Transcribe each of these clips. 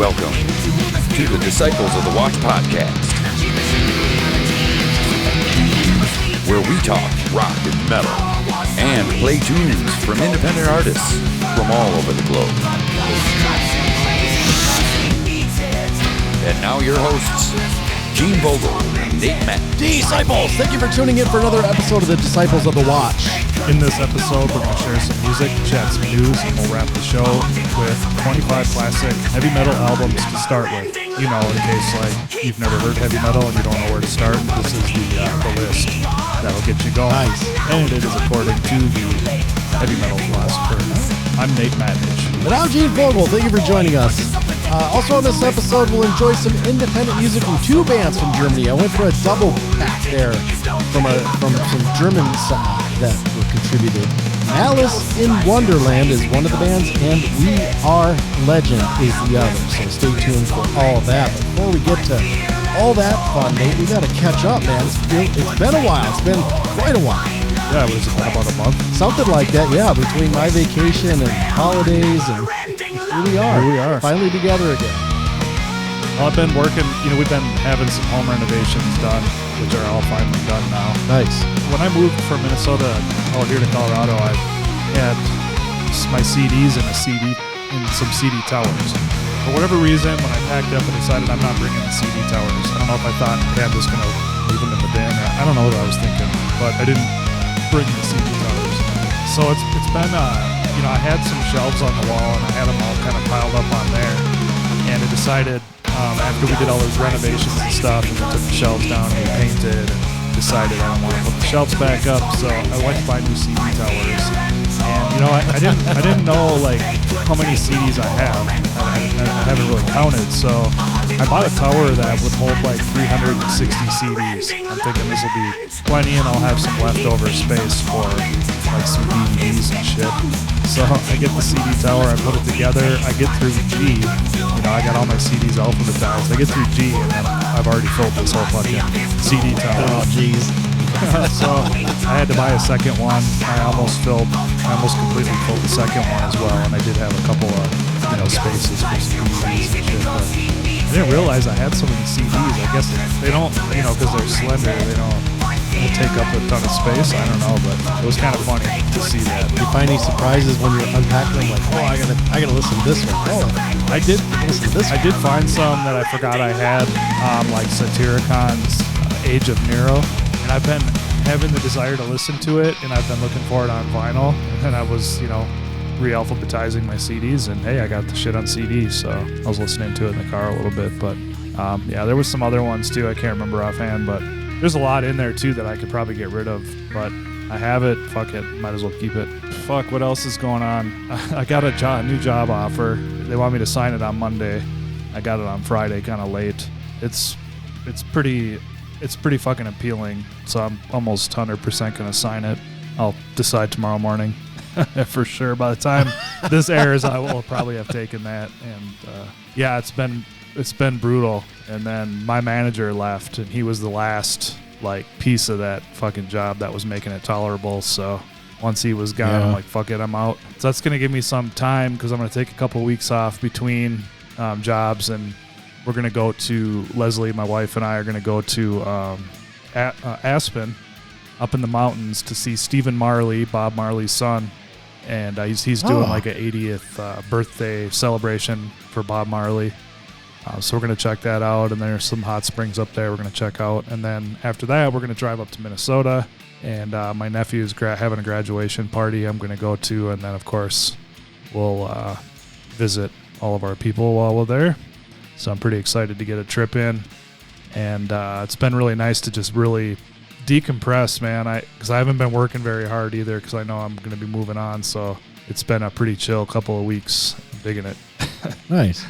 Welcome to the Disciples of the Watch podcast, where we talk rock and metal and play tunes from independent artists from all over the globe. And now your hosts, Gene Vogel and Nate Matt. Disciples, thank you for tuning in for another episode of the Disciples of the Watch. In this episode, we're going to share some music, chat some news, and we'll wrap the show with 25 classic heavy metal albums to start with. You know, in case like you've never heard heavy metal and you don't know where to start, this is the list that'll get you going. Nice. And it is according to the heavy metal philosopher. I'm Nate Matnich. And I'm Gene Vogel. Thank you for joining us. Also on this episode, we'll enjoy some independent music from two bands from Germany. I went for a double pack there from some Germans that were contributed. Malice in Wonderland is one of the bands, and We Are Legend is the other. So stay tuned for all of that. But before we get to all that fun, Nate, we got to catch up, man. It's been a while. It's been quite a while. Yeah, it was about a month. Something like that, yeah, between my vacation and holidays, and here we are. Finally together again. Well, I've been working, we've been having some home renovations done, which are all finally done now. Nice. When I moved from Minnesota out here to Colorado, I had my CDs in some CD towers. For whatever reason, when I packed up and decided I'm not bringing the CD towers, I don't know if I thought, hey, I'm just going to leave them in the bin. I don't know what I was thinking, but I didn't bring the CD towers. So it's been, I had some shelves on the wall and I had them all kind of piled up on there. And I decided, after we did all those renovations and stuff, and we took the shelves down and we painted, and decided I don't want to put the shelves back up, so I went to buy new CD towers. And I didn't know like how many CDs I have. I haven't really counted, so I bought a tower that would hold like 360 CDs. I'm thinking this will be plenty, and I'll have some leftover space for like some DVDs and shit. So I get the CD tower, I put it together, I get through G. I got all my CDs alphabetized. I get through G, and I've already filled this whole fucking CD tower. Oh, jeez. So I had to buy a second one. I almost completely filled the second one as well, and I did have a couple of spaces for some DVDs and shit. But I didn't realize I had so many CDs. I guess they don't, because they're slender, they don't take up a ton of space. I don't know, but it was kind of funny to see that. You find any surprises when you're unpacking them? Like, I gotta listen to this one. Oh, I did listen to this. I did find some that I forgot I had, like Satyricon's Age of Nero. And I've been having the desire to listen to it, and I've been looking for it on vinyl, and I was, re-alphabetizing my CDs, and hey, I got the shit on CD, so I was listening to it in the car a little bit, but there was some other ones too, I can't remember offhand, but there's a lot in there too that I could probably get rid of, but I have it, fuck it, might as well keep it. Fuck, what else is going on? I got a new job offer. They want me to sign it on Monday. I got it on Friday, kind of late. It's pretty fucking appealing, so I'm almost 100% going to sign it. I'll decide tomorrow morning for sure. By the time this airs, I will probably have taken that. And it's been brutal. And then my manager left, and he was the last piece of that fucking job that was making it tolerable. So once he was gone, I'm like, fuck it, I'm out. So that's going to give me some time, because I'm going to take a couple of weeks off between jobs, and we're going to go to, Leslie, my wife, and I are going to go to Aspen, up in the mountains, to see Stephen Marley, Bob Marley's son. And he's doing like an 80th birthday celebration for Bob Marley. So we're going to check that out. And there's some hot springs up there we're going to check out. And then after that, we're going to drive up to Minnesota. And my nephew's having a graduation party I'm going to go to. And then, of course, we'll visit all of our people while we're there. So I'm pretty excited to get a trip in, and it's been really nice to just really decompress, man. Because I haven't been working very hard either, because I know I'm going to be moving on. So it's been a pretty chill couple of weeks. I'm digging it. Nice.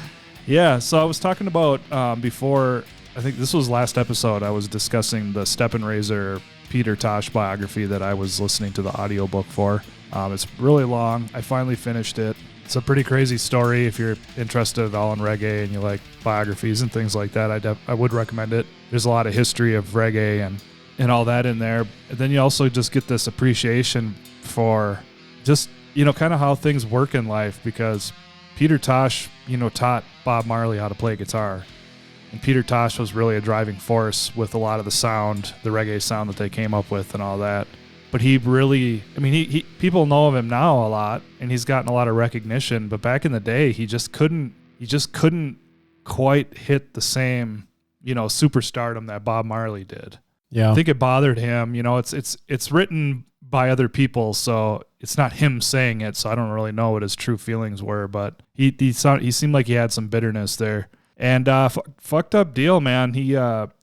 Yeah. So I was talking about before. I think this was last episode. I was discussing the Steppenraiser Peter Tosh biography that I was listening to the audiobook for. It's really long. I finally finished it. It's a pretty crazy story. If you're interested at all in reggae and you like biographies and things like that, I would recommend it. There's a lot of history of reggae and all that in there. And then you also just get this appreciation for just, kind of how things work in life, because Peter Tosh, taught Bob Marley how to play guitar. And Peter Tosh was really a driving force with a lot of the sound, the reggae sound that they came up with and all that. But he really, he people know of him now a lot, and he's gotten a lot of recognition. But back in the day, he just couldn't quite hit the same, superstardom that Bob Marley did. Yeah. I think it bothered him. It's written by other people, so it's not him saying it. So I don't really know what his true feelings were, but he seemed like he had some bitterness there. And fucked up deal, man. He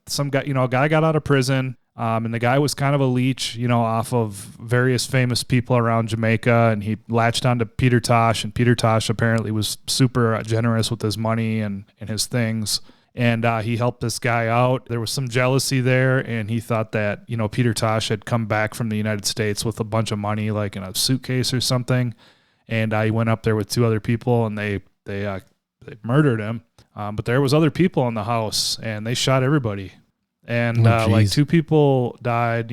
some guy, a guy got out of prison, and the guy was kind of a leech, off of various famous people around Jamaica, and he latched onto Peter Tosh, and Peter Tosh apparently was super generous with his money and his things. And he helped this guy out. There was some jealousy there, and he thought that, Peter Tosh had come back from the United States with a bunch of money, like in a suitcase or something. And he went up there with two other people, and they murdered him. But there was other people in the house, and they shot everybody. And like two people died.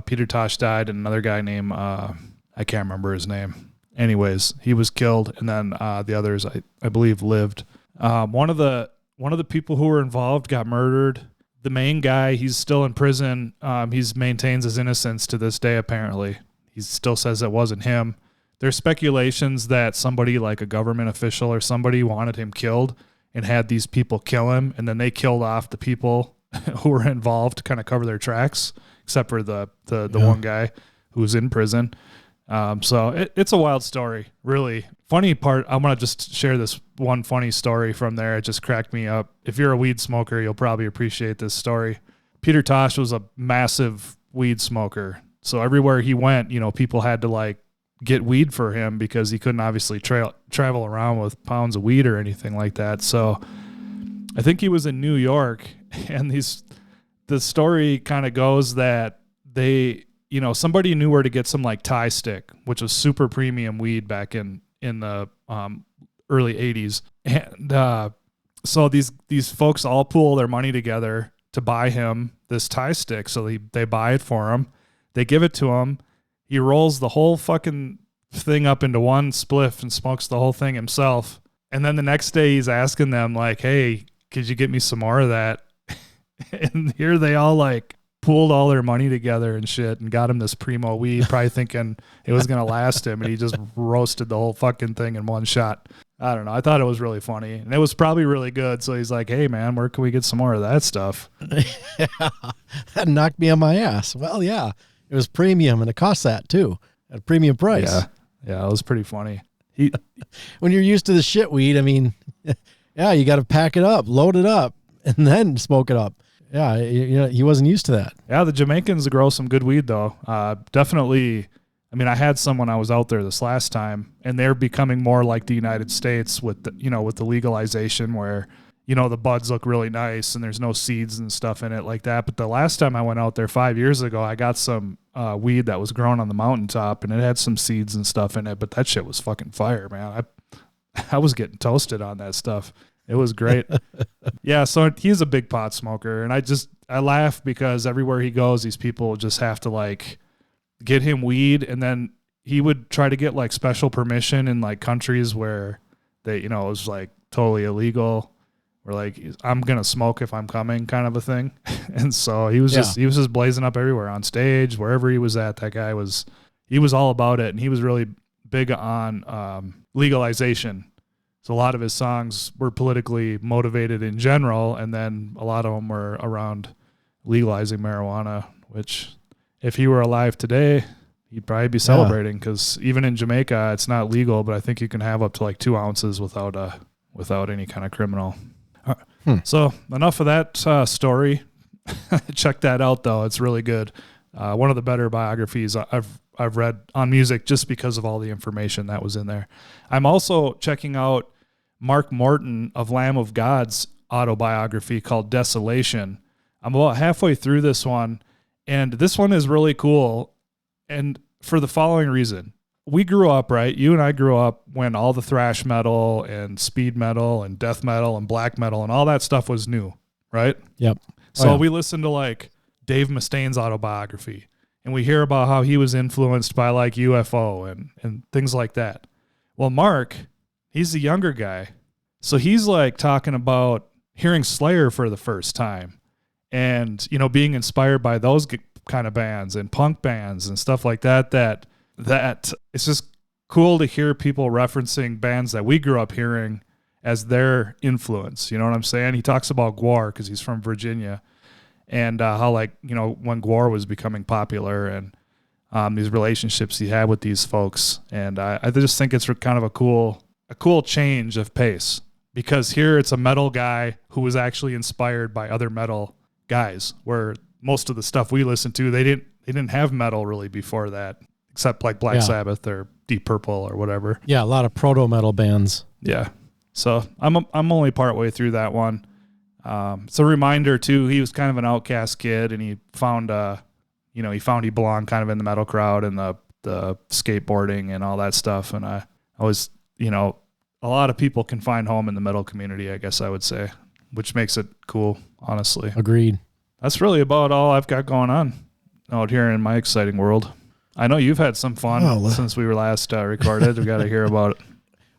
Peter Tosh died, and another guy named I can't remember his name. Anyways, he was killed, and then the others, I believe, lived. One of the people who were involved got murdered. The main guy, he's still in prison. He maintains his innocence to this day, apparently. He still says it wasn't him. There's speculations that somebody, like a government official or somebody, wanted him killed and had these people kill him, and then they killed off the people who were involved to kind of cover their tracks, except for the one guy who's in prison. So it's a wild story, really. Funny part, I'm going to just share this one funny story from there. It just cracked me up. If you're a weed smoker, you'll probably appreciate this story. Peter Tosh was a massive weed smoker. So everywhere he went, people had to get weed for him because he couldn't obviously travel around with pounds of weed or anything like that. So I think he was in New York, and the story kind of goes that somebody knew where to get some Thai stick, which was super premium weed back in the early 80s. And so these folks all pool their money together to buy him this Thai stick. So they buy it for him. They give it to him. He rolls the whole fucking thing up into one spliff and smokes the whole thing himself. And then the next day he's asking them hey, could you get me some more of that? And here they all pooled all their money together and shit and got him this primo weed, probably thinking it was going to last him. And he just roasted the whole fucking thing in one shot. I don't know. I thought it was really funny, and it was probably really good. So he's like, hey man, where can we get some more of that stuff? Yeah, that knocked me on my ass. Well, yeah, it was premium, and it cost that too at a premium price. Yeah, it was pretty funny. When you're used to the shit weed, yeah, you got to pack it up, load it up, and then smoke it up. Yeah, he wasn't used to that. Yeah, the Jamaicans grow some good weed though. Definitely. I had some when I was out there this last time, and they're becoming more like the United States with the legalization, where the buds look really nice and there's no seeds and stuff in it like that. But the last time I went out there 5 years ago, I got some weed that was grown on the mountaintop, and it had some seeds and stuff in it. But that shit was fucking fire, man. I was getting toasted on that stuff. It was great. Yeah, so he's a big pot smoker, and I laugh because everywhere he goes, these people just have to get him weed, and then he would try to get special permission in countries where they, it was totally illegal, or I'm gonna smoke if I'm coming kind of a thing. And so he was just blazing up everywhere on stage, wherever he was at. That guy was all about it, and he was really big on legalization. So a lot of his songs were politically motivated in general, and then a lot of them were around legalizing marijuana, which if he were alive today, he'd probably be celebrating, because even in Jamaica, it's not legal, but I think you can have up to 2 ounces without any kind of criminal. So enough of that story. Check that out, though. It's really good. One of the better biographies I've read on music, just because of all the information that was in there. I'm also checking out Mark Morton of Lamb of God's autobiography called Desolation. I'm about halfway through this one, and this one is really cool, and for the following reason. We grew up, right? You and I grew up when all the thrash metal and speed metal and death metal and black metal and all that stuff was new, right? Yep. So we listened to Dave Mustaine's autobiography, and we hear about how he was influenced by UFO and things like that. Well, Mark, He's the younger guy. So he's like talking about hearing Slayer for the first time and, you know, being inspired by those kind of bands and punk bands and stuff like that, that it's just cool to hear people referencing bands that we grew up hearing as their influence. You know what I'm saying? He talks about GWAR because he's from Virginia and how, like, you know, when GWAR was becoming popular and these relationships he had with these folks. And I just think it's kind of a cool change of pace, because here it's a metal guy who was actually inspired by other metal guys, where most of the stuff we listened to, they didn't have metal really before that, except like Black Sabbath or Deep Purple or whatever. Yeah, a lot of proto metal bands. Yeah. So I'm only part way through that one. It's a reminder too. He was kind of an outcast kid, and he found he belonged kind of in the metal crowd and the skateboarding and all that stuff. And I was, you know, a lot of people can find home in the metal community, I guess I would say, which makes it cool, honestly. Agreed. That's really about all I've got going on out here in my exciting world. I know you've had some fun since we were last recorded. We got to hear about it.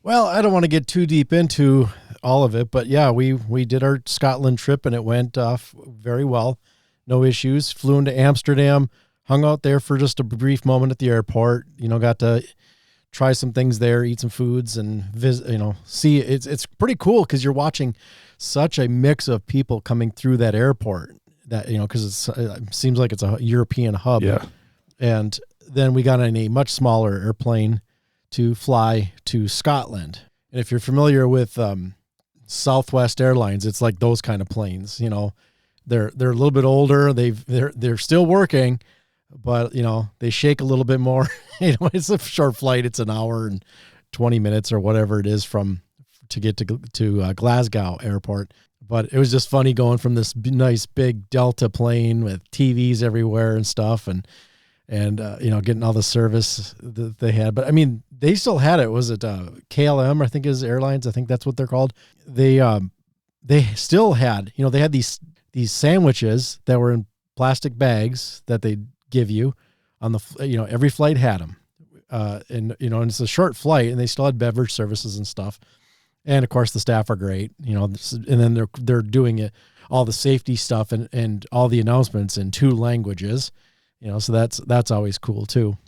Well, I don't want to get too deep into all of it, but yeah, we did our Scotland trip and it went off very well. No issues. Flew into Amsterdam, hung out there for just a brief moment at the airport, you know, got to try some things there, eat some foods and visit, you know, see it's pretty cool because you're watching such a mix of people coming through that airport that, you know, because it seems like it's a European hub. Yeah. And then we got on a much smaller airplane to fly to Scotland. And if you're familiar with Southwest Airlines, it's like those kind of planes, you know, they're a little bit older. They're still working, but you know, they shake a little bit more. You know, it's a short flight. It's an hour and 20 minutes or whatever it is to get to Glasgow airport. But it was just funny going from this nice big Delta plane with TVs everywhere and stuff, and you know, getting all the service that they had. But I mean, they still had it. Was it KLM? I think is Airlines. I think that's what they're called. They still had, you know, they had these sandwiches that were in plastic bags that they give you on the, you know, every flight had them. And, you know, and it's a short flight and they still had beverage services and stuff. And of course the staff are great, you know, and then they're doing it, all the safety stuff and all the announcements in 2 languages, you know, so that's always cool too.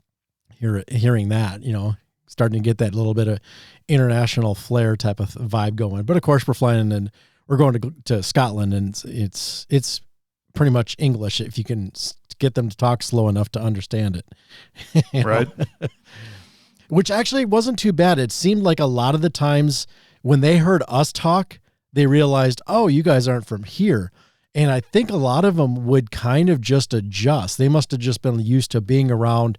Hearing that, you know, starting to get that little bit of international flair type of vibe going. But of course we're flying and we're going to Scotland, and it's pretty much English if you can get them to talk slow enough to understand it. Right. Which actually wasn't too bad. It seemed like a lot of the times when they heard us talk, they realized, oh, you guys aren't from here. And I think a lot of them would kind of just adjust. They must have just been used to being around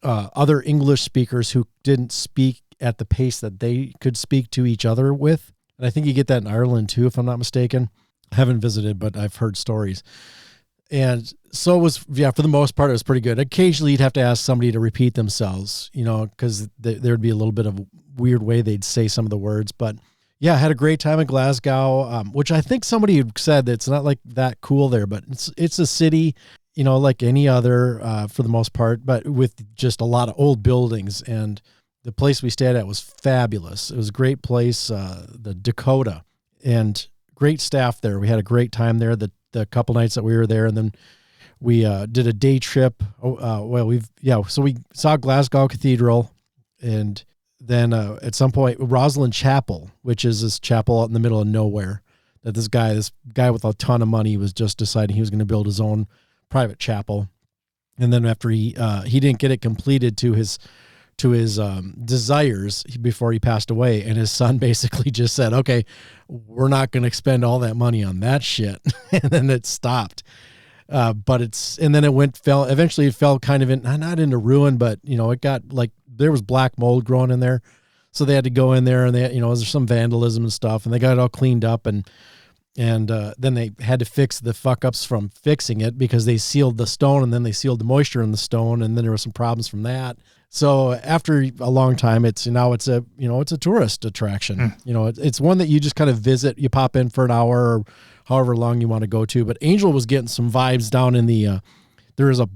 other English speakers who didn't speak at the pace that they could speak to each other with. And I think you get that in Ireland too, if I'm not mistaken. I haven't visited, but I've heard stories. And so it was, yeah, for the most part, it was pretty good. Occasionally you'd have to ask somebody to repeat themselves, you know, because there'd be a little bit of a weird way they'd say some of the words. But yeah, I had a great time in Glasgow, which I think somebody had said that it's not like that cool there, but it's a city, you know, like any other for the most part, but with just a lot of old buildings. And the place we stayed at was fabulous. It was a great place, the Dakota, and great staff there. We had a great time there. The couple nights that we were there, and then we did a day trip. So we saw Glasgow Cathedral, and then at some point Rosslyn Chapel, which is this chapel out in the middle of nowhere that this guy with a ton of money was just deciding he was going to build his own private chapel. And then after he didn't get it completed to his desires before he passed away, and his son basically just said, okay, we're not going to spend all that money on that shit. And then it stopped. Eventually it fell kind of not into ruin, but you know, it got like, there was black mold growing in there. So they had to go in there and they, you know, there's some vandalism and stuff, and they got it all cleaned up, and then they had to fix the fuck ups from fixing it because they sealed the stone, and then they sealed the moisture in the stone, and then there were some problems from that. So after a long time, it's a tourist attraction. You know, it's one that you just kind of visit. You pop in for an hour or however long you want to go to. But Angel was getting some vibes down in the there is a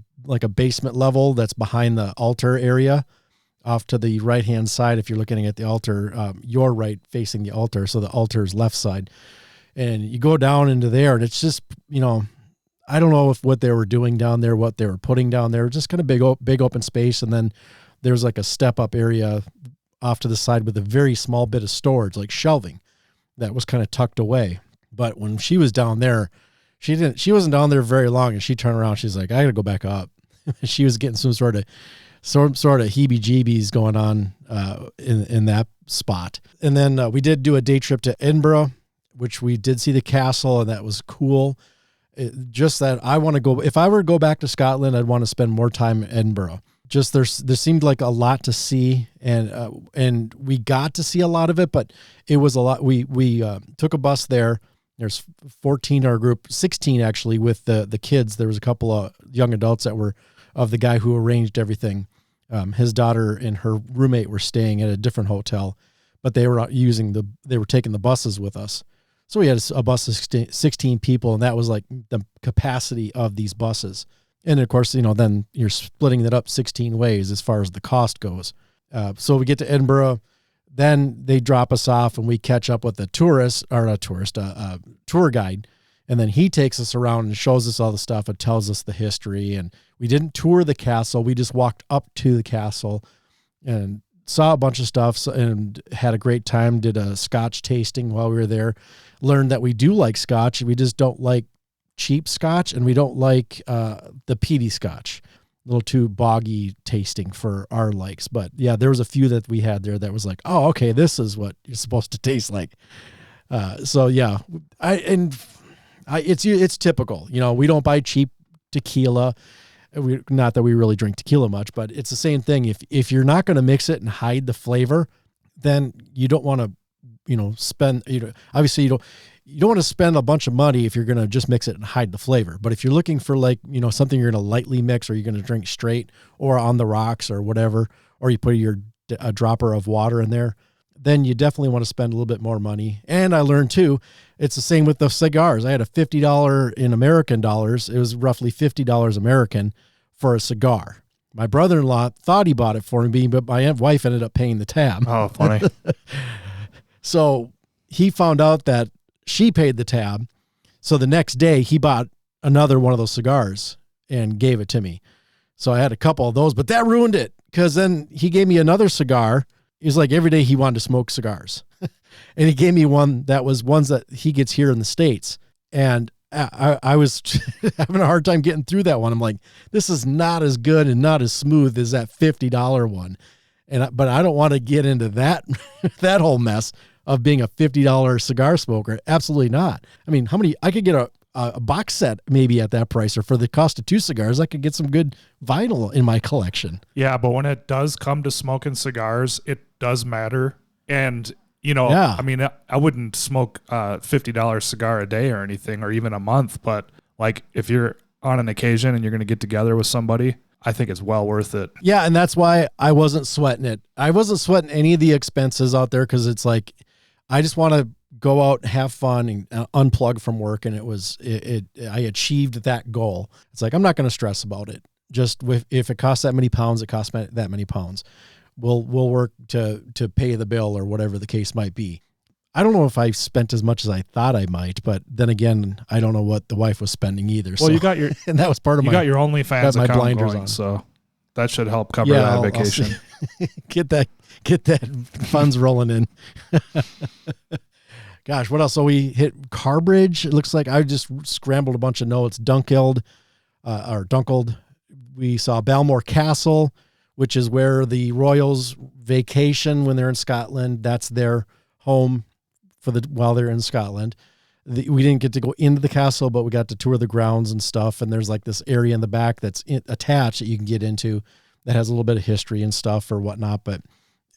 basement level that's behind the altar area, off to the right-hand side. If you're looking at the altar, your right facing the altar. So the altar is left side. And you go down into there, and it's just, I don't know if what they were doing down there, what they were putting down there, just kind of big open space. And then there's like a step up area off to the side with a very small bit of storage, like shelving that was kind of tucked away. But when she was down there, she wasn't down there very long, and she turned around. She's like, I got to go back up. She was getting some sort of heebie-jeebies going on in that spot. And then we did do a day trip to Edinburgh, which we did see the castle, and that was cool. Just that I want to go, if I were to go back to Scotland, I'd want to spend more time in Edinburgh. Just there seemed like a lot to see, and we got to see a lot of it, but it was a lot. We took a bus there. There's 14 in our group, 16 actually with the kids. There was a couple of young adults that were of the guy who arranged everything. His daughter and her roommate were staying at a different hotel, but they were taking the buses with us. So we had a bus of 16 people, and that was like the capacity of these buses. And of course, then you're splitting it up 16 ways as far as the cost goes. So we get to Edinburgh, then they drop us off, and we catch up with a tour guide. And then he takes us around and shows us all the stuff and tells us the history. And we didn't tour the castle. We just walked up to the castle and saw a bunch of stuff and had a great time, did a scotch tasting while we were there, learned that we do like scotch. We just don't like cheap scotch, and we don't like the peaty scotch. A little too boggy tasting for our likes. But yeah, there was a few that we had there that was like, oh, okay, this is what you're supposed to taste like. So yeah, it's typical. We don't buy cheap tequila. Not that we really drink tequila much, but it's the same thing. If you're not going to mix it and hide the flavor, then you don't want to, spend, obviously you don't want to spend a bunch of money if you're going to just mix it and hide the flavor. But if you're looking for something you're going to lightly mix, or you're going to drink straight or on the rocks or whatever, or you put a dropper of water in there, then you definitely want to spend a little bit more money. And I learned too, it's the same with the cigars. I had a $50 in American dollars. It was roughly $50 American for a cigar. My brother-in-law thought he bought it for me, but my wife ended up paying the tab. Oh, funny. So he found out that she paid the tab. So the next day he bought another one of those cigars and gave it to me. So I had a couple of those, but that ruined it, because then he gave me another cigar. He's like, every day he wanted to smoke cigars. And he gave me one that was ones that he gets here in the States. And I was having a hard time getting through that one. I'm like, this is not as good and not as smooth as that $50 one. But I don't want to get into that, that whole mess of being a $50 cigar smoker. Absolutely not. I mean, I could get a box set maybe at that price, or for the cost of 2 cigars, I could get some good vinyl in my collection. Yeah, but when it does come to smoking cigars, it does matter. And, Yeah. I mean, I wouldn't smoke a $50 cigar a day or anything, or even a month. But like, if you're on an occasion and you're going to get together with somebody, I think it's well worth it. Yeah, and that's why I wasn't sweating it. I wasn't sweating any of the expenses out there, because it's like, I just want to go out, have fun, and unplug from work. And I achieved that goal. It's like, I'm not going to stress about it. Just if it costs that many pounds, it costs that many pounds. We'll work to pay the bill, or whatever the case might be. I don't know if I spent as much as I thought I might, but then again, I don't know what the wife was spending either. Well, so, you got your, and that was part of you got your OnlyFans my account blinders going, on. so that should help cover that vacation. Get that funds rolling in. Gosh, what else? So we hit Carbridge. It looks like I just scrambled a bunch of notes. Dunkled. We saw Balmore Castle, which is where the royals vacation when they're in Scotland. That's their home while they're in Scotland. We didn't get to go into the castle, but we got to tour the grounds and stuff. And there's like this area in the back that's attached that you can get into that has a little bit of history and stuff or whatnot. But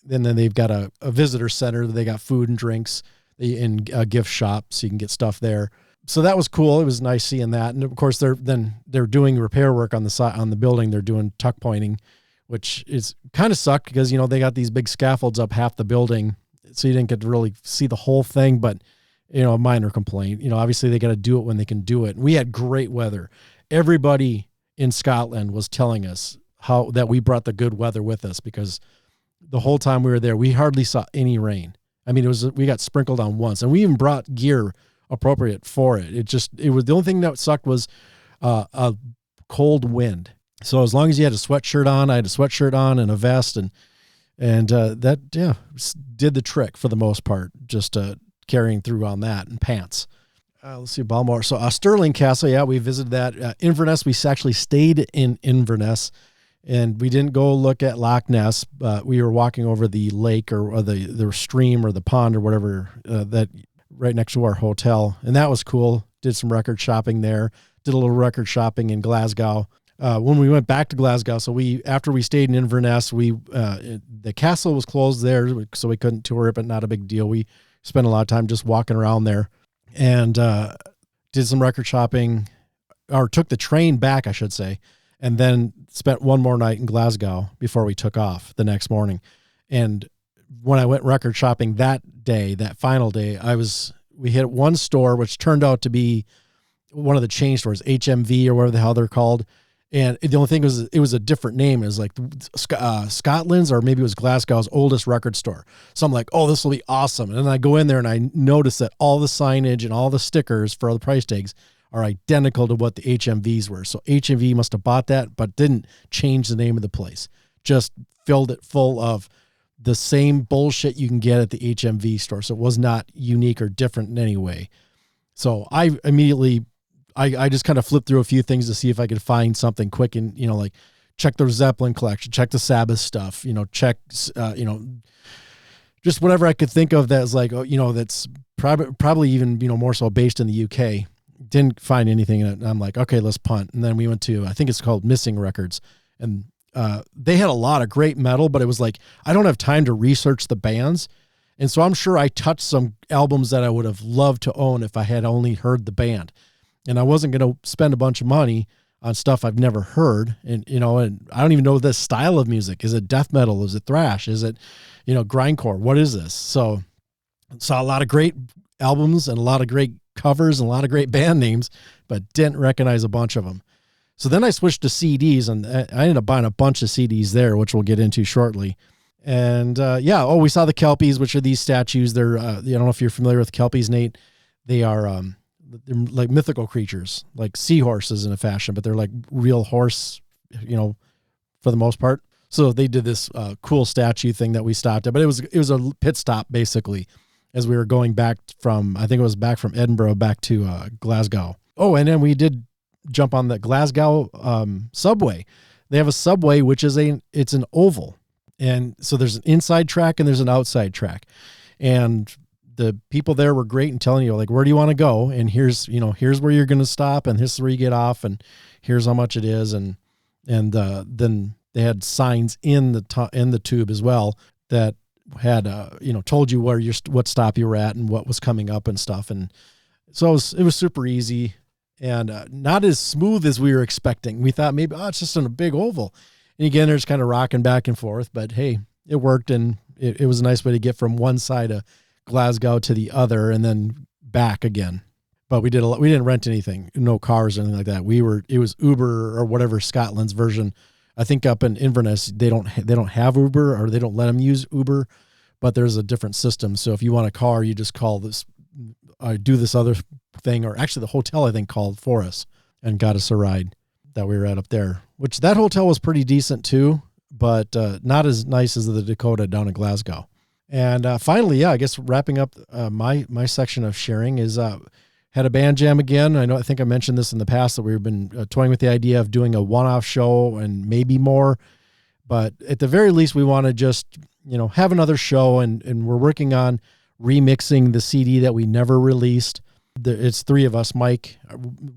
then they've got a visitor center. They got food and drinks in a gift shop, so you can get stuff there. So that was cool. It was nice seeing that. And of course they're doing repair work on the side, on the building. They're doing tuck pointing, which is kind of sucked because, they got these big scaffolds up half the building. So you didn't get to really see the whole thing, but a minor complaint. Obviously they got to do it when they can do it. We had great weather. Everybody in Scotland was telling us that we brought the good weather with us, because the whole time we were there. We hardly saw any rain. I mean, we got sprinkled on once, and we even brought gear appropriate for it. It was the only thing that sucked was a cold wind. So as long as you had a sweatshirt on, I had a sweatshirt on and a vest, and that did the trick for the most part. Just carrying through on that, and pants. Let's see, Balmore. So Stirling Castle, yeah, we visited that. Inverness, we actually stayed in Inverness. And we didn't go look at Loch Ness. We were walking over the lake or the stream or the pond or whatever that right next to our hotel. And that was cool. Did some record shopping there. Did a little record shopping in Glasgow. When we went back to Glasgow, so after we stayed in Inverness, the castle was closed there, so we couldn't tour it, but not a big deal. We spent a lot of time just walking around there and did some record shopping, or took the train back, I should say. And then spent one more night in Glasgow before we took off the next morning. And when I went record shopping that day, that final day, we hit one store, which turned out to be one of the chain stores, HMV or whatever the hell they're called. And the only thing was, it was a different name. It was like Scotland's, or maybe it was Glasgow's oldest record store. So I'm like, oh, this will be awesome. And then I go in there and I notice that all the signage and all the stickers for all the price tags are identical to what the HMVs were. So HMV must have bought that, but didn't change the name of the place. Just filled it full of the same bullshit you can get at the HMV store. So it was not unique or different in any way. So I immediately, I just kind of flipped through a few things to see if I could find something quick, and, like check the Zeppelin collection, check the Sabbath stuff, check, just whatever I could think of that's like, that's probably even, more so based in the UK. Didn't find anything in it. And I'm like, okay, let's punt. And then we went to, I think it's called Missing Records. And they had a lot of great metal, but it was like, I don't have time to research the bands. And so I'm sure I touched some albums that I would have loved to own if I had only heard the band. And I wasn't going to spend a bunch of money on stuff I've never heard. And, and I don't even know this style of music. Is it death metal? Is it thrash? Is it, grindcore? What is this? So saw a lot of great albums and a lot of great covers and a lot of great band names, but didn't recognize a bunch of them. So then I switched to CDs, and I ended up buying a bunch of CDs there, which we'll get into shortly. And we saw the Kelpies, which are these statues. They're, I don't know if you're familiar with Kelpies, Nate. They are they're like mythical creatures, like seahorses in a fashion, but they're like real horse, for the most part. So they did this cool statue thing that we stopped at, but it was a pit stop basically, as we were going back from, I think it was back from Edinburgh back to Glasgow. Oh, and then we did jump on the Glasgow subway. They have a subway, which is it's an oval. And so there's an inside track and there's an outside track. And the people there were great in telling you, like, where do you want to go? And here's where you're going to stop, and here's where you get off, and here's how much it is. And then they had signs in the tube as well that had told you what stop you were at and what was coming up and stuff. And so it was super easy and not as smooth as we were expecting. We thought maybe it's just in a big oval, and again they're just kind of rocking back and forth, but hey, it worked, and it was a nice way to get from one side of Glasgow to the other and then back again. But we didn't rent anything, no cars or anything like that. It was Uber or whatever, Scotland's version. I think up in Inverness, they don't have Uber, or they don't let them use Uber, but there's a different system. So if you want a car, you just call this, do this other thing, or actually the hotel, I think, called for us and got us a ride that we were at up there, which that hotel was pretty decent too, but not as nice as the Dakota down in Glasgow. And finally, I guess wrapping up my section of sharing is had a band jam again. I think I mentioned this in the past that we've been toying with the idea of doing a one-off show and maybe more, but at the very least we want to just have another show, and we're working on remixing the CD that we never released. It's three of us. Mike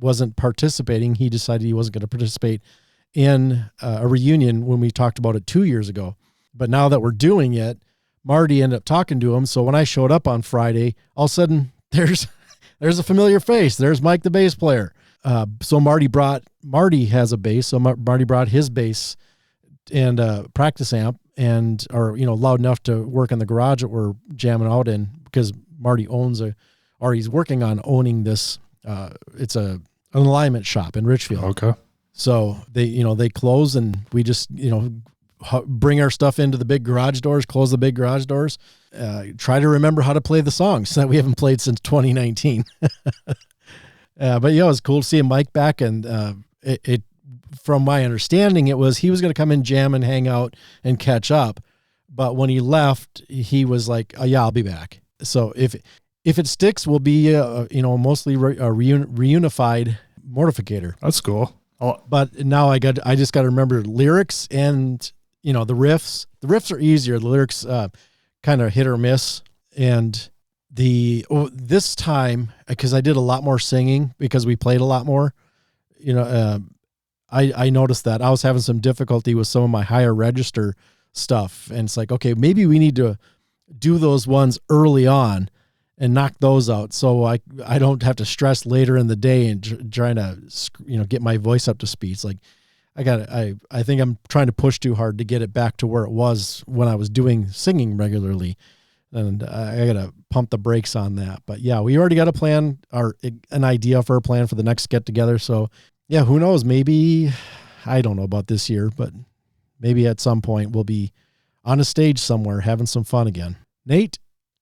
wasn't participating. He decided he wasn't going to participate in a reunion when we talked about it 2 years ago. But now that we're doing it, Marty ended up talking to him. So when I showed up on Friday, all of a sudden there's a familiar face. There's Mike, the bass player. So Marty has a bass. So Marty brought his bass and practice amp, and loud enough to work in the garage that we're jamming out in, because Marty he's working on owning this. It's an alignment shop in Richfield. Okay. So they close, and we just, bring our stuff into the big garage doors, close the big garage doors, try to remember how to play the songs that we haven't played since 2019. But yeah, it was cool to see Mike back. And it from my understanding, it was he was going to come in, jam, and hang out and catch up. But when he left, he was like, "Oh yeah, I'll be back." So if it sticks, we'll be mostly a reunified Mortificator. That's cool. But now I just got to remember lyrics and the riffs. The riffs are easier. The lyrics kind of hit or miss. And this time, because I did a lot more singing because we played a lot more, I noticed that I was having some difficulty with some of my higher register stuff. And it's like, okay, maybe we need to do those ones early on and knock those out, so I don't have to stress later in the day and trying to get my voice up to speed. It's like I think I'm trying to push too hard to get it back to where it was when I was doing singing regularly, and I gotta pump the brakes on that. But yeah, we already got a plan or an idea for a plan for the next get together. So yeah, who knows? Maybe I don't know about this year, but maybe at some point we'll be on a stage somewhere having some fun again. Nate,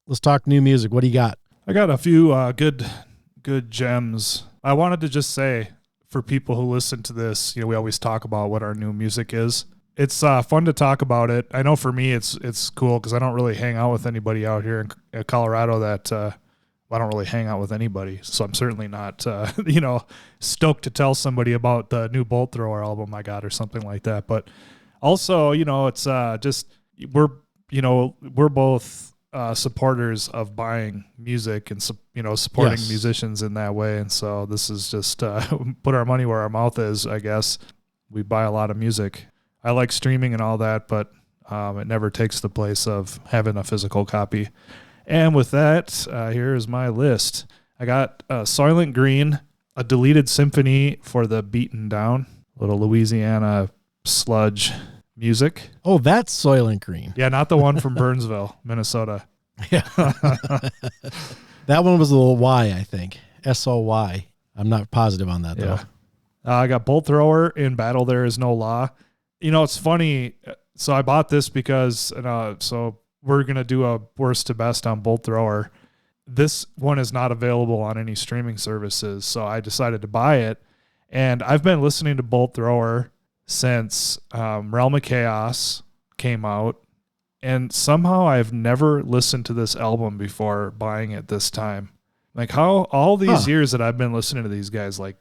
let's talk new music. What do you got? I got a few good gems. I wanted to just say, for people who listen to this, we always talk about what our new music is. It's fun to talk about it. I know for me it's cool because I don't really hang out with anybody out here in Colorado that I don't really hang out with anybody. So I'm certainly not stoked to tell somebody about the new Bolt Thrower album I got or something like that. But also, it's just we're both supporters of buying music and supporting musicians in that way, and so this is just put our money where our mouth is. I guess we buy a lot of music. I like streaming and all that, but it never takes the place of having a physical copy. And with that, here is my list. I got Soylent Green, a deleted symphony for the Beaten Down, little Louisiana sludge music. Oh, that's Soylent Green. Yeah, not the one from Burnsville, Minnesota. Yeah. That one was a little Y, I think. SOY. I'm not positive on that, though. I got Bolt Thrower in Battle There Is No Law. It's funny. So I bought this because so we're going to do a worst to best on Bolt Thrower. This one is not available on any streaming services, so I decided to buy it. And I've been listening to Bolt Thrower since Realm of Chaos came out, and somehow I've never listened to this album before buying it this time. Like how all these years that I've been listening to these guys, like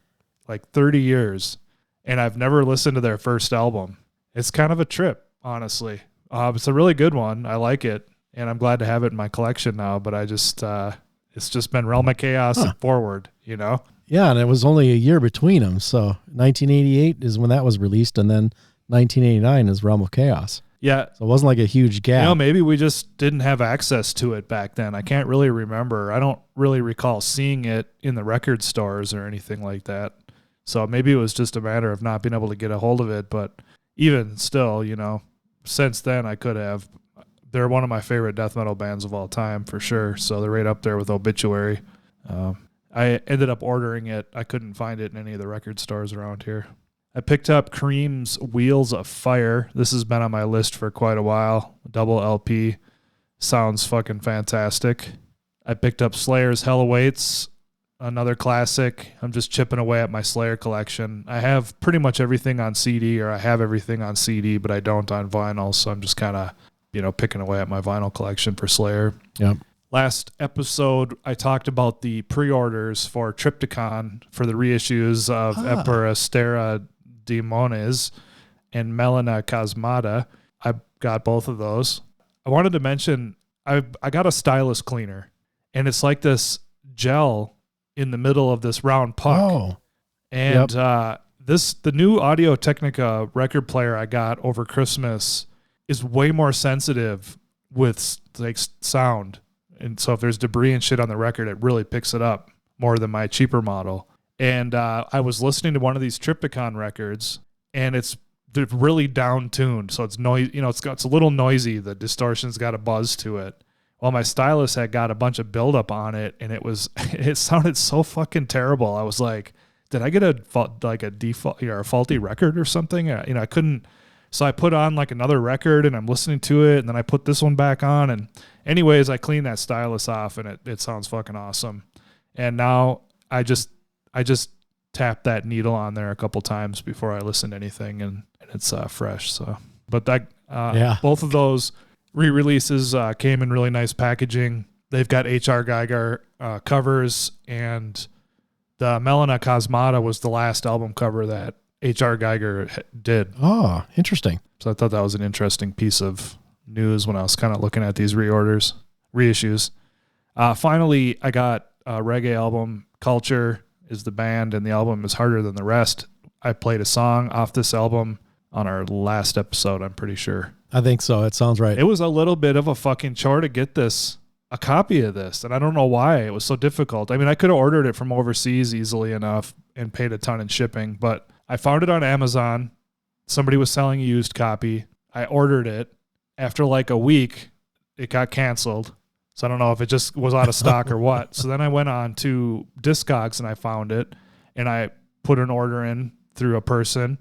30 years, and I've never listened to their first album. It's kind of a trip, honestly. It's a really good one. I like it, and I'm glad to have it in my collection now, but I just it's just been Realm of Chaos and forward, Yeah, and it was only a year between them. So 1988 is when that was released, and then 1989 is Realm of Chaos. Yeah. So it wasn't like a huge gap. Maybe we just didn't have access to it back then. I can't really remember. I don't really recall seeing it in the record stores or anything like that. So maybe it was just a matter of not being able to get a hold of it. But even still, since then I could have. They're one of my favorite death metal bands of all time, for sure. So they're right up there with Obituary. I ended up ordering it. I couldn't find it in any of the record stores around here. I picked up Cream's Wheels of Fire. This has been on my list for quite a while. Double LP. Sounds fucking fantastic. I picked up Slayer's Hell Awaits, another classic. I'm just chipping away at my Slayer collection. I have pretty much everything on CD, or I have everything on CD, but I don't on vinyl, so I'm just kind of, picking away at my vinyl collection for Slayer. Yep. Last episode, I talked about the pre-orders for Triptykon for the reissues of Epirastera Demones and Melana Chasmata. I got both of those. I wanted to mention I got a stylus cleaner, and it's like this gel in the middle of this round puck. Oh. And the new Audio-Technica record player I got over Christmas is way more sensitive with like sound. And so if there's debris and shit on the record, it really picks it up more than my cheaper model. And I was listening to one of these Triptykon records, and it's really down-tuned. So it's noise, it's a little noisy. The distortion's got a buzz to it. Well, my stylus had got a bunch of buildup on it, and it sounded so fucking terrible. I was like, did I get a default or a faulty record or something? I couldn't So I put on like another record and I'm listening to it, and then I put this one back on, and anyways, I cleaned that stylus off, and it sounds fucking awesome. And now I just tap that needle on there a couple times before I listen to anything, and it's fresh. So, but that both of those re-releases came in really nice packaging. They've got H.R. Geiger covers, and the Melana Chasmata was the last album cover that H.R. Geiger did. Oh, interesting. So I thought that was an interesting piece of news when I was kind of looking at these reissues. Finally, I got a reggae album. Culture is the band, and the album is Harder Than the Rest. I played a song off this album on our last episode, I'm pretty sure. I think so. It sounds right. It was a little bit of a fucking chore to get a copy of this, and I don't know why it was so difficult. I mean, I could have ordered it from overseas easily enough and paid a ton in shipping, but I found it on Amazon. Somebody was selling a used copy. I ordered it. After like a week, it got canceled. So I don't know if it just was out of stock or what. So then I went on to Discogs and I found it, and I put an order in through a person,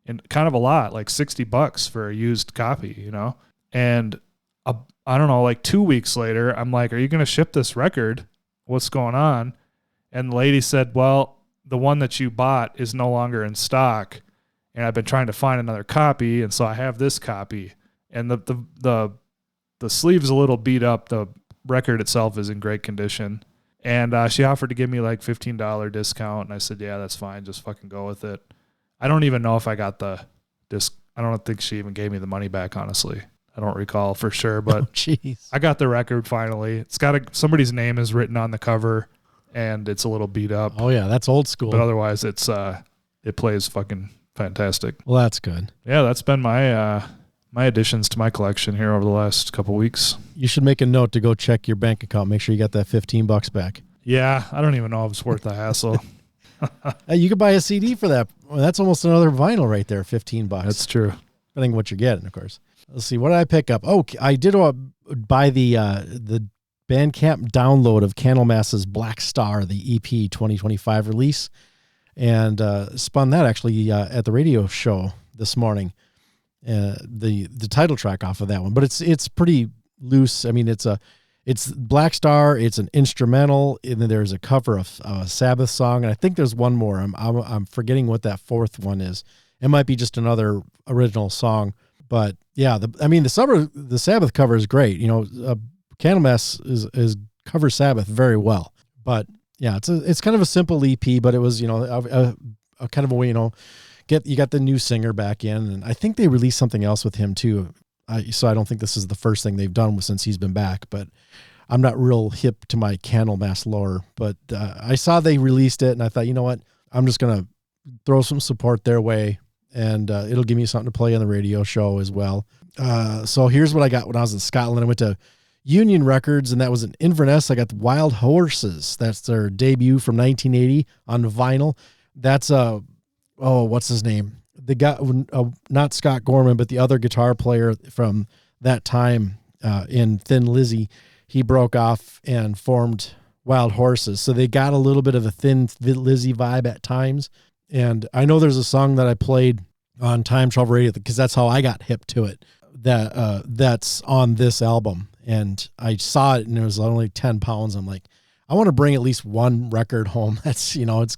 and kind of a lot, like $60 for a used copy, you know? And I don't know, like 2 weeks later, I'm like, are you going to ship this record? What's going on? And the lady said, well, the one that you bought is no longer in stock, and I've been trying to find another copy, and so I have this copy. And the sleeve's a little beat up. The record itself is in great condition. And she offered to give me like $15 discount, and I said, yeah, that's fine. Just fucking go with it. I don't even know if I got the disc. I don't think she even gave me the money back, honestly. I don't recall for sure, but I got the record finally. It's got somebody's name is written on the cover, and it's a little beat up. Oh yeah, that's old school. But otherwise, it plays fucking fantastic. Well, that's good. Yeah, that's been my additions to my collection here over the last couple weeks. You should make a note to go check your bank account. Make sure you got that $15 back. Yeah, I don't even know if it's worth the hassle. Hey, you could buy a CD for that. Well, that's almost another vinyl right there, $15. That's true. Depending on what you're getting, of course. Let's see. What did I pick up? Oh, I did buy the Bandcamp download of Candlemass's Black Star, the EP 2025 release, and spun that actually at the radio show this morning. The title track off of that one, but it's pretty loose. I mean, it's Black Star. It's an instrumental, and then there's a cover of a Sabbath song, and I think there's one more. I'm forgetting what that fourth one is. It might be just another original song, but yeah, the Sabbath cover is great. You know, Candlemass is cover Sabbath very well, but yeah, it's kind of a simple EP, but it was, you know, a kind of a way, you know, you got the new singer back in, and I think they released something else with him too. So I don't think this is the first thing they've done since he's been back, but I'm not real hip to my Candlemass lore, but I saw they released it and I thought, you know what, I'm just going to throw some support their way, and it'll give me something to play on the radio show as well. So here's what I got when I was in Scotland. I went to Union Records, and that was in Inverness. I got the Wild Horses. That's their debut from 1980 on vinyl. That's what's his name? The guy, not Scott Gorman, but the other guitar player from that time in Thin Lizzy. He broke off and formed Wild Horses. So they got a little bit of a Thin Lizzy vibe at times. And I know there's a song that I played on Time Travel Radio because that's how I got hip to it. That's on this album. And I saw it and it was only 10 pounds. I'm like, I want to bring at least one record home. That's, you know, it's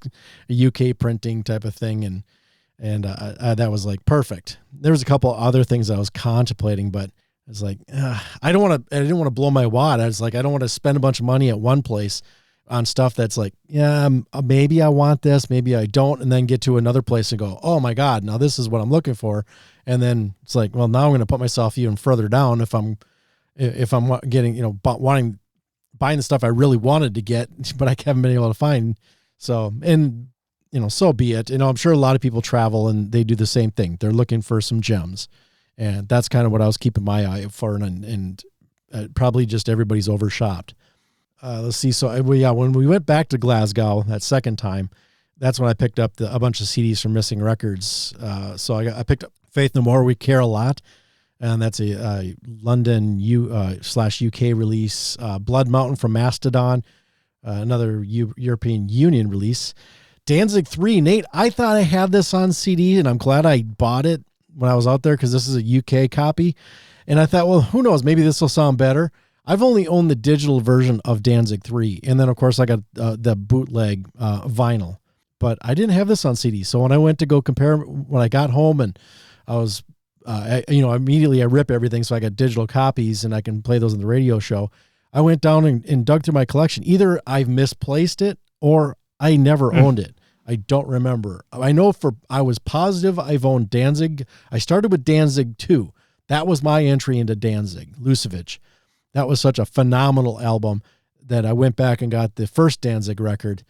a UK printing type of thing. And that was like perfect. There was a couple other things I was contemplating, but I was like, I didn't want to blow my wad. I was like, I don't want to spend a bunch of money at one place on stuff that's like, yeah, maybe I want this, maybe I don't, and then get to another place and go, oh my God, now this is what I'm looking for. And then it's like, well, now I'm going to put myself even further down if I'm getting, you know, buying the stuff I really wanted to get, but I haven't been able to find. So, and you know, so be it. You know, I'm sure a lot of people travel and they do the same thing. They're looking for some gems, and that's kind of what I was keeping my eye for. And probably just everybody's overshopped. Let's see. So when we went back to Glasgow that second time, that's when I picked up a bunch of CDs from Missing Records. So I picked up Faith No More, We Care a Lot. And that's a London /UK release. Blood Mountain from Mastodon, another European Union release. Danzig 3, Nate, I thought I had this on CD, and I'm glad I bought it when I was out there because this is a UK copy. And I thought, well, who knows? Maybe this will sound better. I've only owned the digital version of Danzig 3. And then, of course, I got the bootleg vinyl. But I didn't have this on CD. So when I went to go compare, when I got home and I was, immediately I rip everything so I got digital copies and I can play those in the radio show. I went down and dug through my collection. Either I've misplaced it or I never owned it. I don't remember. I know I was positive I've owned Danzig. I started with Danzig 2. That was my entry into Danzig, Lucevich. That was such a phenomenal album that I went back and got the first Danzig record.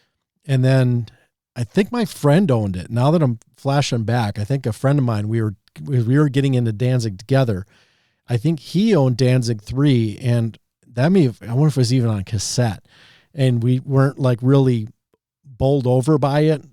And then I think my friend owned it. Now that I'm flashing back, I think a friend of mine, we were getting into Danzig together. I think he owned Danzig 3, and I wonder if it was even on cassette. And we weren't like really bowled over by it.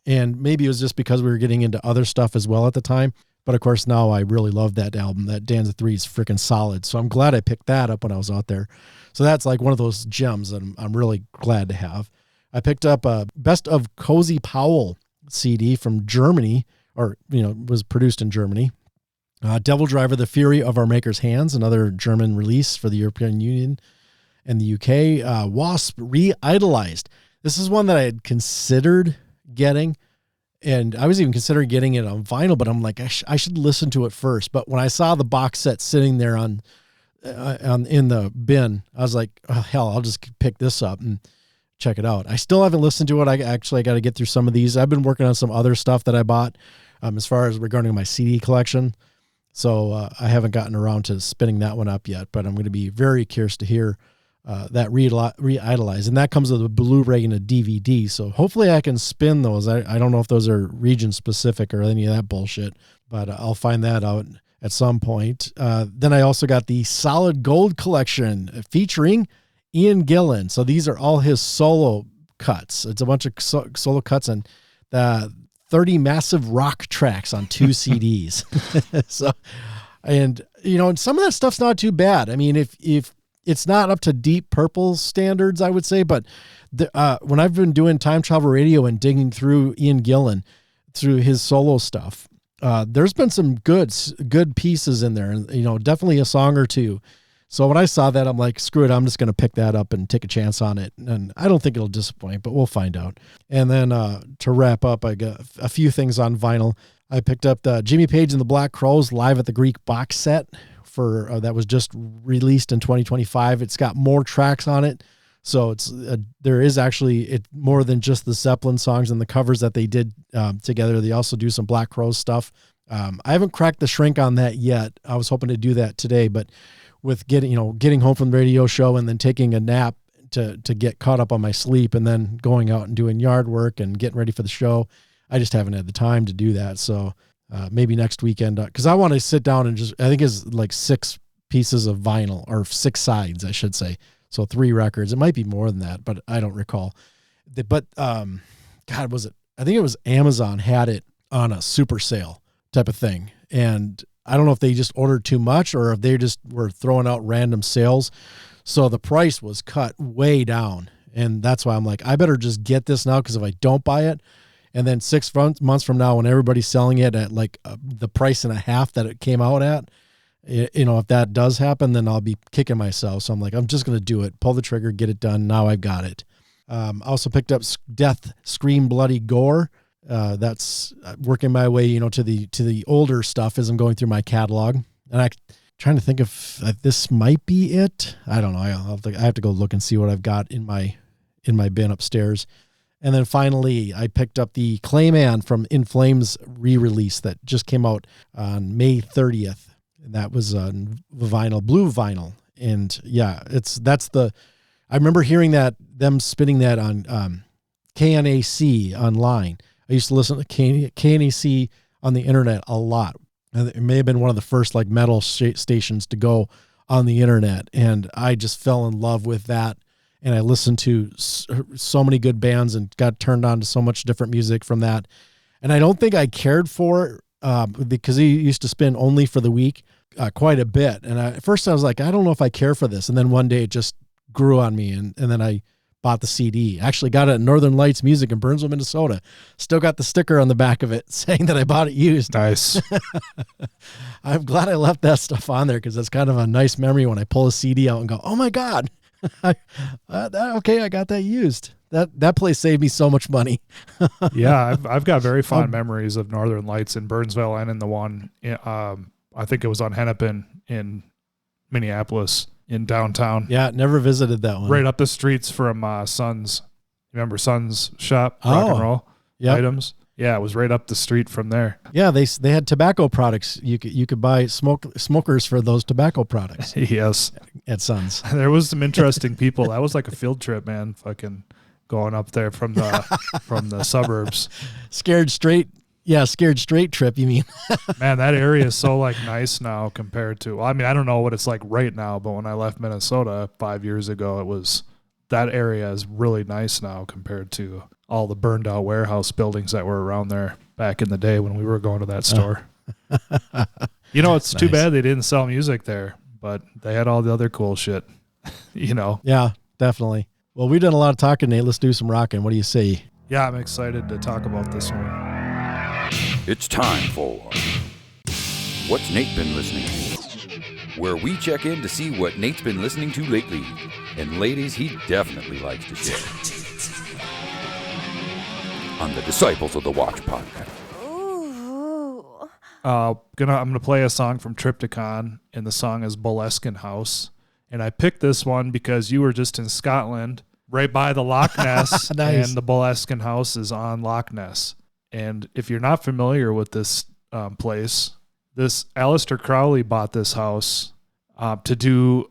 And maybe it was just because we were getting into other stuff as well at the time. But of course, now I really love that album. That Danzig 3 is freaking solid. So I'm glad I picked that up when I was out there. So that's like one of those gems that I'm really glad to have. I picked up a Best of Cozy Powell CD from Germany, or, was produced in Germany. Devil Driver, The Fury of Our Maker's Hands, another German release for the European Union and the UK. W.A.S.P. Re-Idolized. This is one that I had considered getting, and I was even considering getting it on vinyl, but I'm like, I should listen to it first. But when I saw the box set sitting there in the bin, I was like, oh, hell, I'll just pick this up and check it out. I still haven't listened to it. I got to get through some of these. I've been working on some other stuff that I bought as far as regarding my CD collection. So I haven't gotten around to spinning that one up yet, but I'm going to be very curious to hear that Re-Idolize. And that comes with a Blu-ray and a DVD. So hopefully I can spin those. I don't know if those are region specific or any of that bullshit, but I'll find that out at some point. Then I also got the Solid Gold Collection featuring Ian Gillan. So these are all his solo cuts. It's a bunch of solo cuts and 30 massive rock tracks on 2 CDs. So, and some of that stuff's not too bad. I mean, if it's not up to Deep Purple standards, I would say, but when I've been doing time travel radio and digging through Ian Gillan, through his solo stuff, there's been some good pieces in there, and definitely a song or two. So when I saw that, I'm like, screw it, I'm just going to pick that up and take a chance on it. And I don't think it'll disappoint, but we'll find out. And then to wrap up, I got a few things on vinyl. I picked up the Jimmy Page and the Black Crowes Live at the Greek box set that was just released in 2025. It's got more tracks on it. So there is actually more than just the Zeppelin songs and the covers that they did together. They also do some Black Crowes stuff. I haven't cracked the shrink on that yet. I was hoping to do that today, but with getting home from the radio show and then taking a nap to get caught up on my sleep and then going out and doing yard work and getting ready for the show, I just haven't had the time to do that. So maybe next weekend, because I want to sit down and I think it's like 6 pieces of vinyl, or 6 sides, I should say. So 3 records. It might be more than that, but I don't recall. But I think it was Amazon had it on a super sale type of thing. And I don't know if they just ordered too much or if they just were throwing out random sales. So the price was cut way down. And that's why I'm like, I better just get this now, because if I don't buy it, and then 6 months from now, when everybody's selling it at like the price and a half that it came out at, if that does happen, then I'll be kicking myself. So I'm like, I'm just going to do it, pull the trigger, get it done. Now I've got it. I also picked up Death, Scream, Bloody Gore. That's working my way, to the older stuff as I'm going through my catalog, and I'm trying to think if this might be it. I don't know. I have to go look and see what I've got in my bin upstairs. And then finally, I picked up the Clayman from In Flames re-release that just came out on May 30th. And that was on vinyl, blue vinyl. And yeah, I remember hearing them spinning that on KNAC online. I used to listen to KNAC on the internet a lot. And it may have been one of the first like metal stations to go on the internet. And I just fell in love with that. And I listened to so many good bands and got turned on to so much different music from that. And I don't think I cared for it because he used to spin only for the week quite a bit. And at first I was like, I don't know if I care for this. And then one day it just grew on me. And then I bought the CD. Actually got it at Northern Lights Music in Burnsville, Minnesota. Still got the sticker on the back of it saying that I bought it used. Nice. I'm glad I left that stuff on there because that's kind of a nice memory when I pull a CD out and go, oh my God, okay, I got that used. That place saved me so much money. Yeah, I've got very fond memories of Northern Lights in Burnsville and in the one, I think it was on Hennepin in Minneapolis in downtown. Yeah, never visited that one. Right up the streets from Sun's. Remember Sun's shop, rock and roll items? Yeah, it was right up the street from there. Yeah, they had tobacco products. You could buy smokers for those tobacco products. Yes. At Sun's. There was some interesting people. That was like a field trip, man. Fucking going up there from the suburbs. Scared straight trip, you mean? Man, that area is so like nice now compared to, well, I mean, I don't know what it's like right now, but when I left Minnesota 5 years ago, that area is really nice now compared to all the burned out warehouse buildings that were around there back in the day when we were going to that store. It's too bad they didn't sell music there, but they had all the other cool shit, Yeah, definitely. Well, we've done a lot of talking, Nate. Let's do some rocking. What do you say? Yeah, I'm excited to talk about this one. It's time for What's Nate Been Listening To? Where we check in to see what Nate's been listening to lately. And ladies, he definitely likes to share. On the Disciples of the Watch podcast. I'm gonna play a song from Triptykon, and the song is Boleskine House. And I picked this one because you were just in Scotland, right by the Loch Ness, Nice. And the Boleskine House is on Loch Ness. And if you're not familiar with this place, this Aleister Crowley bought this house to do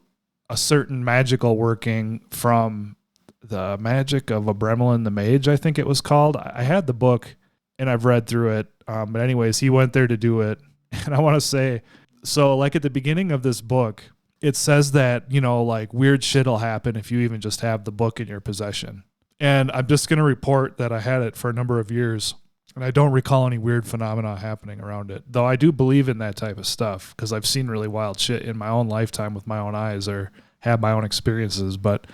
a certain magical working from the Magic of Abramelin the Mage, I think it was called. I had the book and I've read through it. But anyways, he went there to do it. And I want to say, so like at the beginning of this book, it says that, like weird shit will happen if you even just have the book in your possession. And I'm just going to report that I had it for a number of years. And I don't recall any weird phenomena happening around it. Though I do believe in that type of stuff because I've seen really wild shit in my own lifetime with my own eyes or had my own experiences. But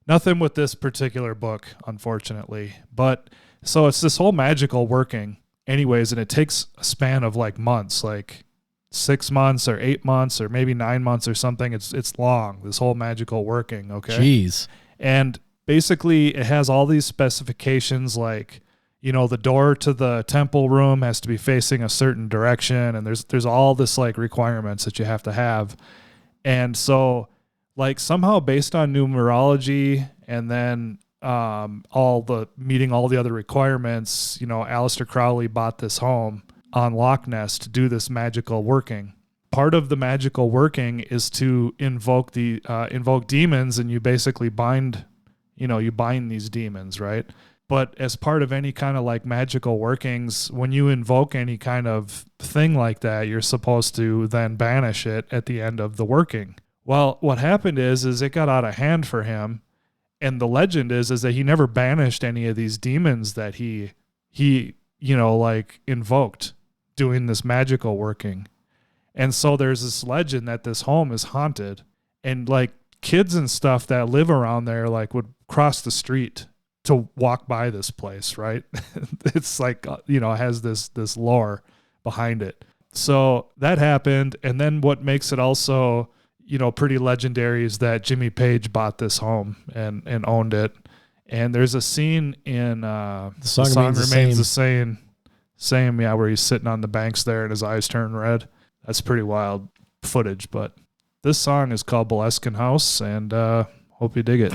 nothing with this particular book, unfortunately. But so it's this whole magical working anyways, and it takes a span of like months, like 6 months or 8 months or maybe 9 months or something. It's long, this whole magical working, okay? Jeez. And basically it has all these specifications like, the door to the temple room has to be facing a certain direction, and there's all this like requirements that you have to have. And so like somehow based on numerology and then meeting all the other requirements, Aleister Crowley bought this home on Loch Ness to do this magical working. Part of the magical working is to invoke demons, and you basically bind these demons, right? But as part of any kind of like magical workings, when you invoke any kind of thing like that, you're supposed to then banish it at the end of the working. Well, what happened is it got out of hand for him. And the legend is that he never banished any of these demons that he invoked doing this magical working. And so there's this legend that this home is haunted, and like kids and stuff that live around there like would cross the street to walk by this place, right? It's like, it has this lore behind it. So that happened. And then what makes it also, pretty legendary is that Jimmy Page bought this home and owned it. And there's a scene in the song remains the same, yeah, where he's sitting on the banks there and his eyes turn red. That's pretty wild footage. But this song is called Boleskine House, and hope you dig it.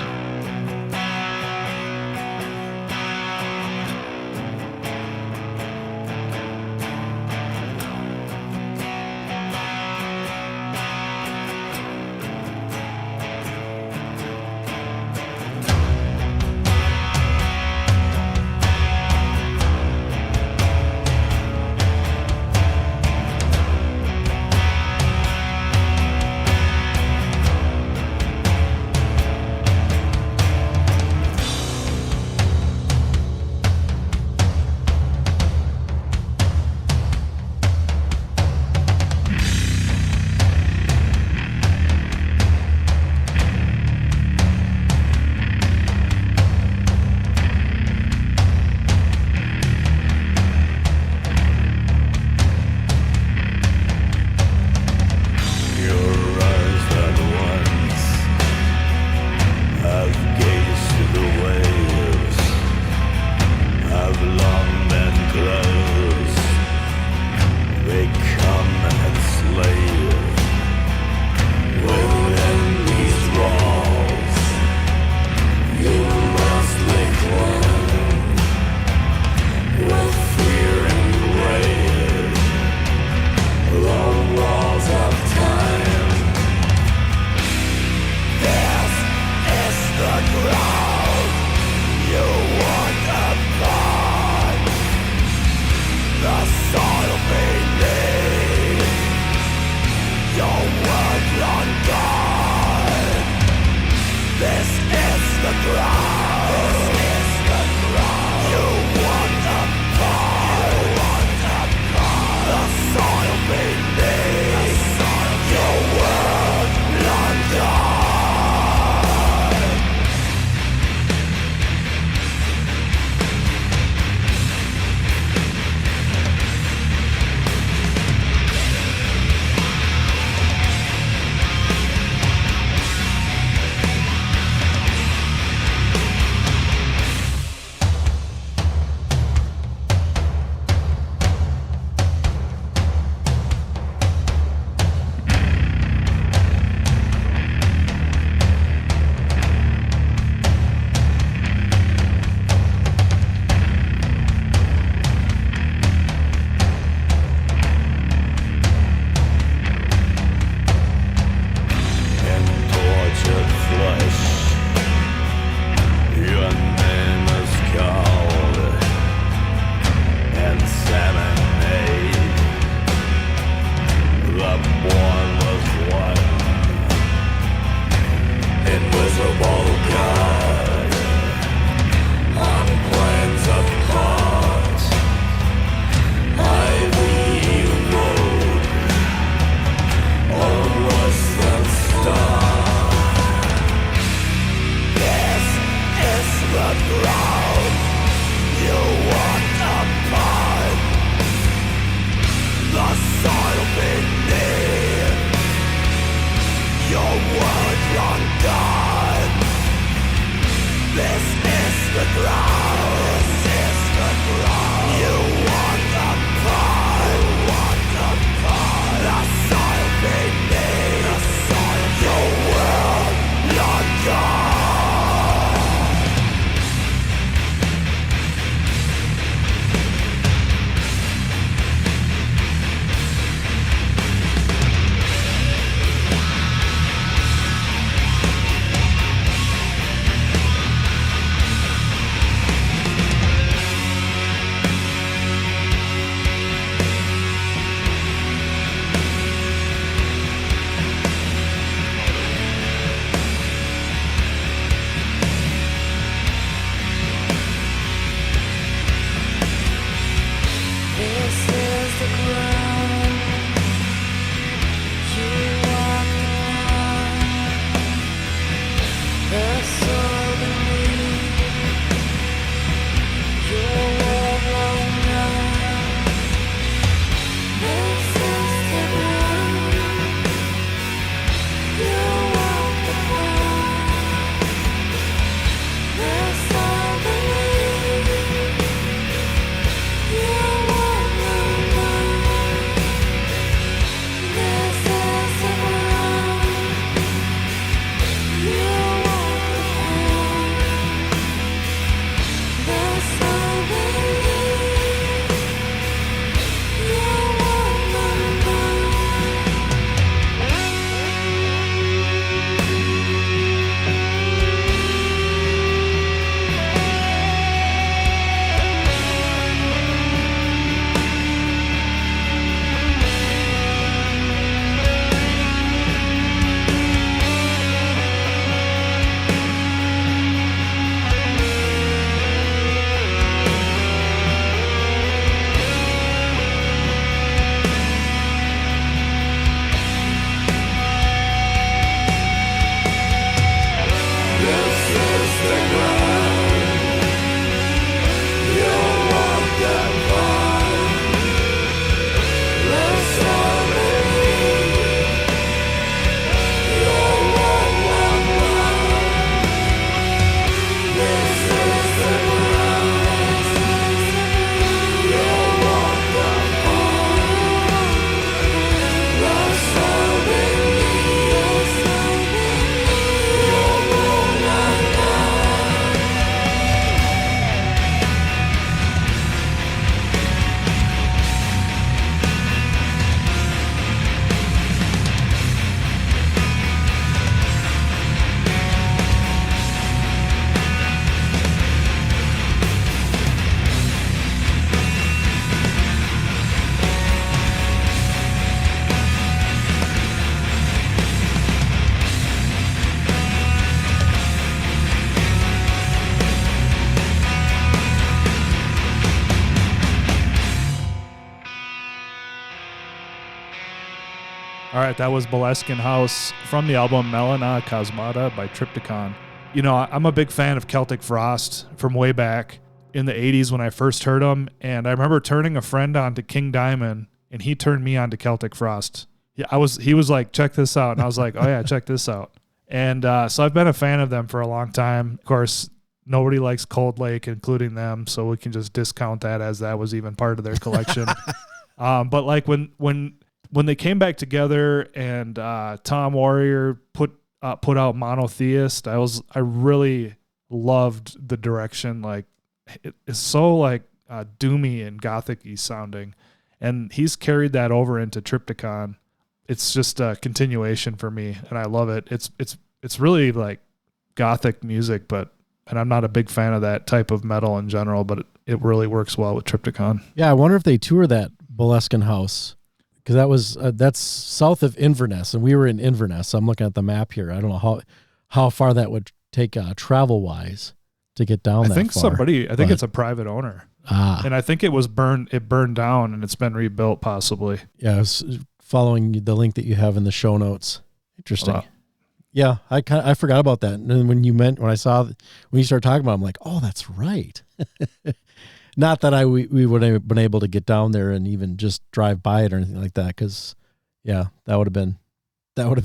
All right, that was Burlesque House from the album Melana Chasmata by Triptykon. You know, I'm a big fan of Celtic Frost from way back in the 80s when I first heard them, and I remember turning a friend on to King Diamond, and he turned me on to Celtic Frost. Yeah, he was like, check this out, and I was like, oh yeah, check this out. And so I've been a fan of them for a long time. Of course, nobody likes Cold Lake, including them, so we can just discount that as that was even part of their collection. But like when they came back together and Tom Warrior put out Monotheist, I really loved the direction. Like it's so like doomy and gothic-y sounding, and he's carried that over into Triptykon. It's just a continuation for me, and I love it. It's really like gothic music, and I'm not a big fan of that type of metal in general, but it really works well with Triptykon. Yeah, I wonder if they tour that Burlesque House, because that's south of Inverness, and we were in Inverness. So I'm looking at the map here. I don't know how far that would take travel wise to get down. I think it's a private owner, and I think it burned down, and it's been rebuilt possibly. Yeah, I was following the link that you have in the show notes. Interesting. Yeah, I forgot about that. And then when you started talking about it, I'm like, oh, that's right. Not that we would have been able to get down there and even just drive by it or anything like that. Because, yeah, that would have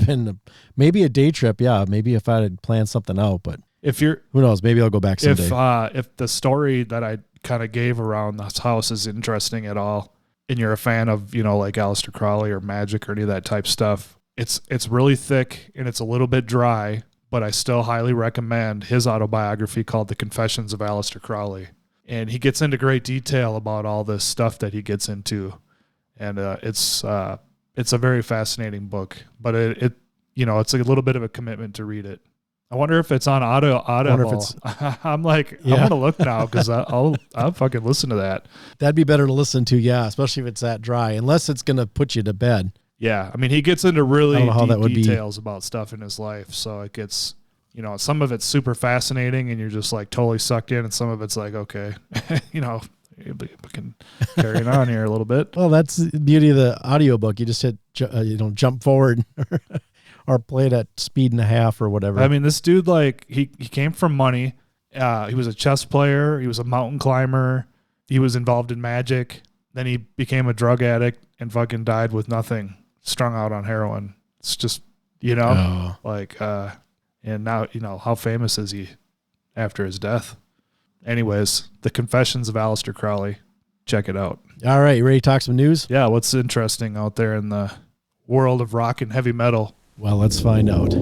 been maybe a day trip. Yeah, maybe if I had planned something out. But who knows? Maybe I'll go back someday. If the story that I kind of gave around this house is interesting at all, and you're a fan of like Aleister Crowley or Magic or any of that type stuff, it's really thick and it's a little bit dry. But I still highly recommend his autobiography called The Confessions of Aleister Crowley. And he gets into great detail about all this stuff that he gets into. And it's a very fascinating book. But it's a little bit of a commitment to read it. I wonder if it's on Audible. I'm going to look now because I'll fucking listen to that. That'd be better to listen to, yeah, especially if it's that dry, unless it's going to put you to bed. Yeah, I mean, he gets into really deep details about stuff in his life, so it gets, some of it's super fascinating, and you're just like totally sucked in, and some of it's like, okay, we can carry it on here a little bit. Well, that's the beauty of the audiobook. You just hit, jump forward or play it at speed and a half or whatever. I mean, this dude, he came from money. He was a chess player. He was a mountain climber. He was involved in magic. Then he became a drug addict and fucking died with nothing. Strung out on heroin. It's just, and now, how famous is he after his death? Anyways, The Confessions of Aleister Crowley. Check it out. All right. You ready to talk some news? Yeah. What's interesting out there in the world of rock and heavy metal? Well, let's find out.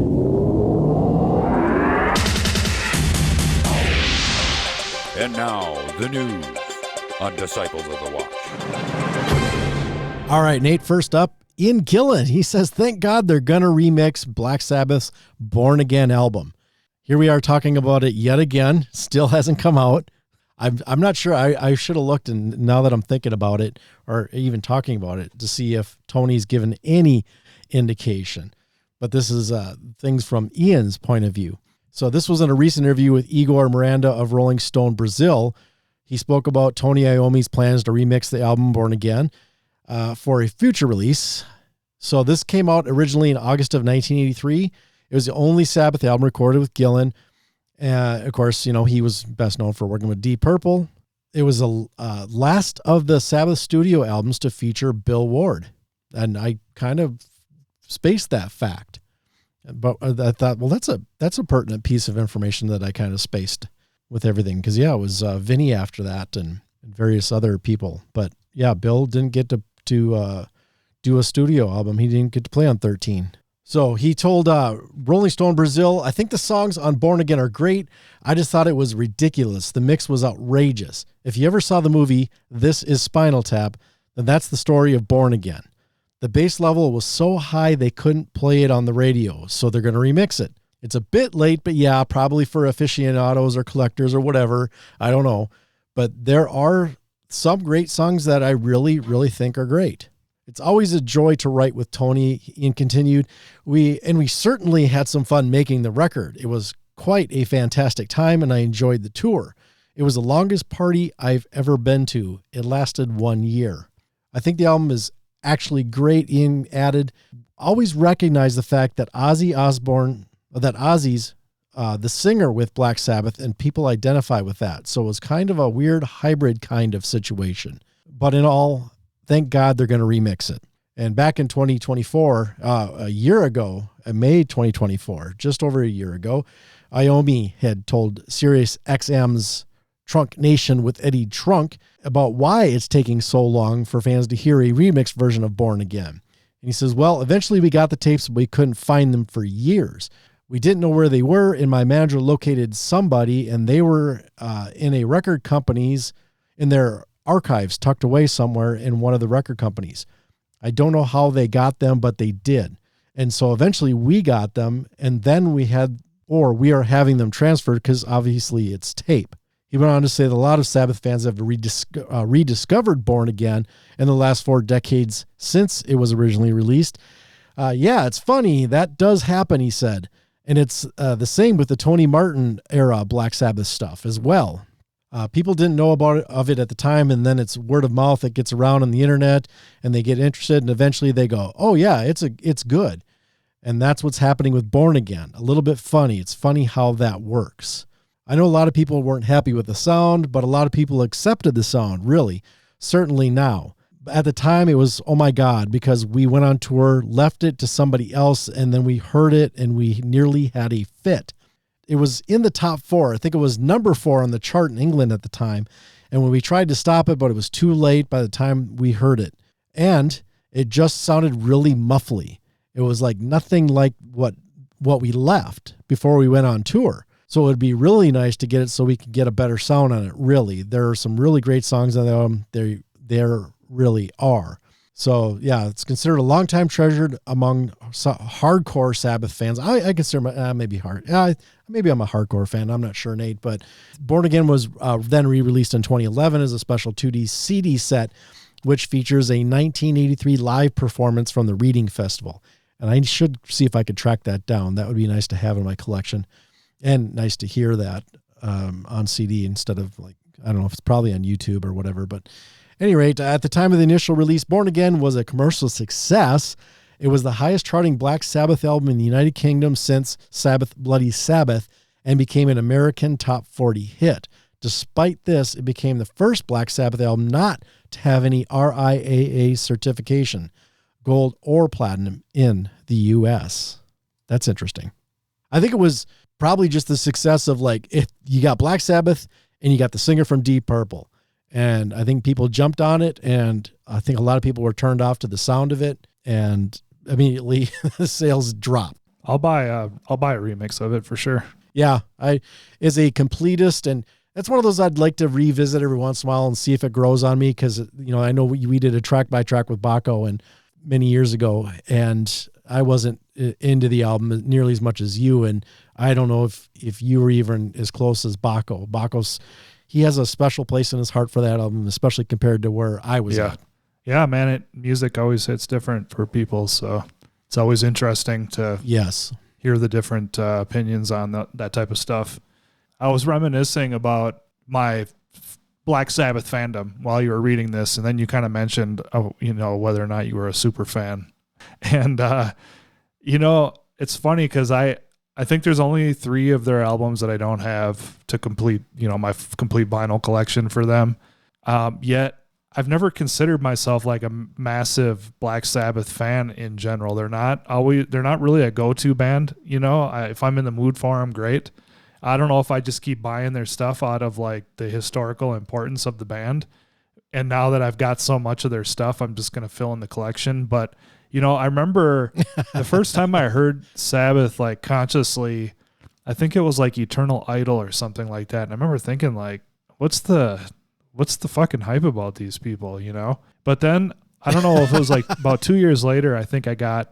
And now, the news on Disciples of the Watch. All right, Nate, first up, Ian Gillan, he says, thank God they're going to remix Black Sabbath's Born Again album. Here we are talking about it yet again. Still hasn't come out. I'm not sure. I should have looked, and now that I'm thinking about it, or even talking about it, to see if Tony's given any indication. But this is things from Ian's point of view. So this was in a recent interview with Igor Miranda of Rolling Stone Brazil. He spoke about Tony Iommi's plans to remix the album Born Again for a future release. So this came out originally in August of 1983. It was the only Sabbath album recorded with Gillan. Of course, he was best known for working with Deep Purple. It was the last of the Sabbath studio albums to feature Bill Ward. And I kind of spaced that fact. But I thought, well, that's a pertinent piece of information that I kind of spaced with everything. Because, it was Vinny after that and various other people. But, yeah, Bill didn't get to do a studio album. He didn't get to play on 13. So he told Rolling Stone Brazil, I think the songs on Born Again are great. I just thought it was ridiculous. The mix was outrageous. If you ever saw the movie This Is Spinal Tap, then that's the story of Born Again. The bass level was so high they couldn't play it on the radio, so they're going to remix it. It's a bit late, but yeah, probably for aficionados or collectors or whatever. I don't know. But there are some great songs that I really, really think are great. It's always a joy to write with Tony. Ian continued, we certainly had some fun making the record. It was quite a fantastic time, and I enjoyed the tour. It was the longest party I've ever been to. It lasted 1 year. I think the album is actually great. Ian added, always recognize the fact that Ozzy's the singer with Black Sabbath, and people identify with that. So it was kind of a weird hybrid kind of situation. But in all, thank God they're going to remix it. And back in 2024, a year ago, May 2024, just over a year ago, Iommi had told Sirius XM's Trunk Nation with Eddie Trunk about why it's taking so long for fans to hear a remixed version of Born Again. And he says, well, eventually we got the tapes, but we couldn't find them for years. We didn't know where they were, and my manager located somebody, and they were in a record company's, in their archives, tucked away somewhere in one of the record companies. I don't know how they got them, but they did. And so eventually we got them, and then we are having them transferred because obviously it's tape. He went on to say that a lot of Sabbath fans have rediscovered Born Again in the last 4 decades since it was originally released. Yeah, it's funny. That does happen, he said. And it's the same with the Tony Martin era Black Sabbath stuff as well. People didn't know of it at the time, and then it's word of mouth that gets around on the internet, and they get interested, and eventually they go, oh yeah, it's good. And that's what's happening with Born Again. A little bit funny. It's funny how that works. I know a lot of people weren't happy with the sound, but a lot of people accepted the sound, really. Certainly now. At the time, it was, oh my God, because we went on tour, left it to somebody else, and then we heard it, and we nearly had a fit. It was in the top 4. I think it was number 4 on the chart in England at the time. And when we tried to stop it, but it was too late by the time we heard it. And it just sounded really muffly. It was like nothing like what we left before we went on tour. So it would be really nice to get it so we could get a better sound on it, really. There are some really great songs on the album. There really are. So yeah, it's considered a longtime treasured among hardcore Sabbath fans. I consider maybe I'm a hardcore fan. I'm not sure, Nate, but Born Again was then re-released in 2011 as a special 2D CD set, which features a 1983 live performance from the Reading Festival. And I should see if I could track that down. That would be nice to have in my collection, and nice to hear that on CD instead of, like, I don't know if it's probably on YouTube or whatever, but at any rate, at the time of the initial release, Born Again was a commercial success. It was the highest charting Black Sabbath album in the United Kingdom since Sabbath Bloody Sabbath, and became an American top 40 hit. Despite this, it became the first Black Sabbath album not to have any RIAA certification, gold or platinum, in the US. That's interesting. I think it was probably just the success of, like, if you got Black Sabbath and you got the singer from Deep Purple. And I think people jumped on it, and I think a lot of people were turned off to the sound of it, and immediately the sales dropped. I'll buy a remix of it for sure. Yeah, as a completist, and that's one of those I'd like to revisit every once in a while and see if it grows on me, because, you know, I know we did a track by track with Baco and many years ago, and I wasn't into the album nearly as much as you, and I don't know if you were even as close as Baco. He has a special place in his heart for that album, especially compared to where I was at. Yeah, man, music always hits different for people, so it's always interesting to hear the different opinions on that type of stuff. I was reminiscing about my Black Sabbath fandom while you were reading this, and then you kind of mentioned, whether or not you were a super fan. And, it's funny because I think there's only 3 of their albums that I don't have to complete, my complete vinyl collection for them. Yet I've never considered myself like a massive Black Sabbath fan in general. They're not really a go-to band. If I'm in the mood for them, great. I don't know if I just keep buying their stuff out of, like, the historical importance of the band. And now that I've got so much of their stuff, I'm just going to fill in the collection. But, I remember the first time I heard Sabbath, like, consciously, I think it was like Eternal Idol or something like that. And I remember thinking, like, what's the fucking hype about these people, But then, I don't know if it was like about 2 years later, I think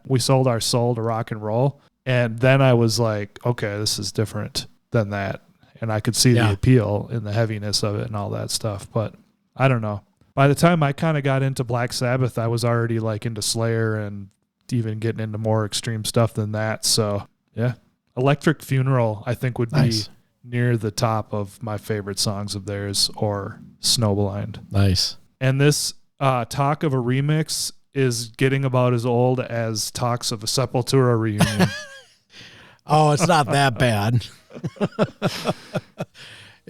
We Sold Our Soul to Rock and Roll. And then I was like, okay, this is different than that. And I could see the appeal in the heaviness of it and all that stuff. But I don't know. By the time I kind of got into Black Sabbath, I was already, like, into Slayer and even getting into more extreme stuff than that. So, yeah. Electric Funeral, I think, would be near the top of my favorite songs of theirs, or Snowblind. Nice. And this talk of a remix is getting about as old as talks of a Sepultura reunion. Oh, it's not that bad.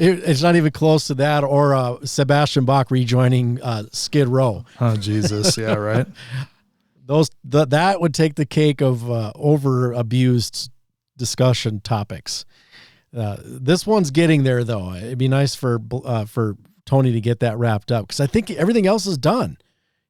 It's not even close to that, or Sebastian Bach rejoining Skid Row. Oh, Jesus. Yeah, right. That would take the cake of over-abused discussion topics. This one's getting there, though. It'd be nice for Tony to get that wrapped up, because I think everything else is done.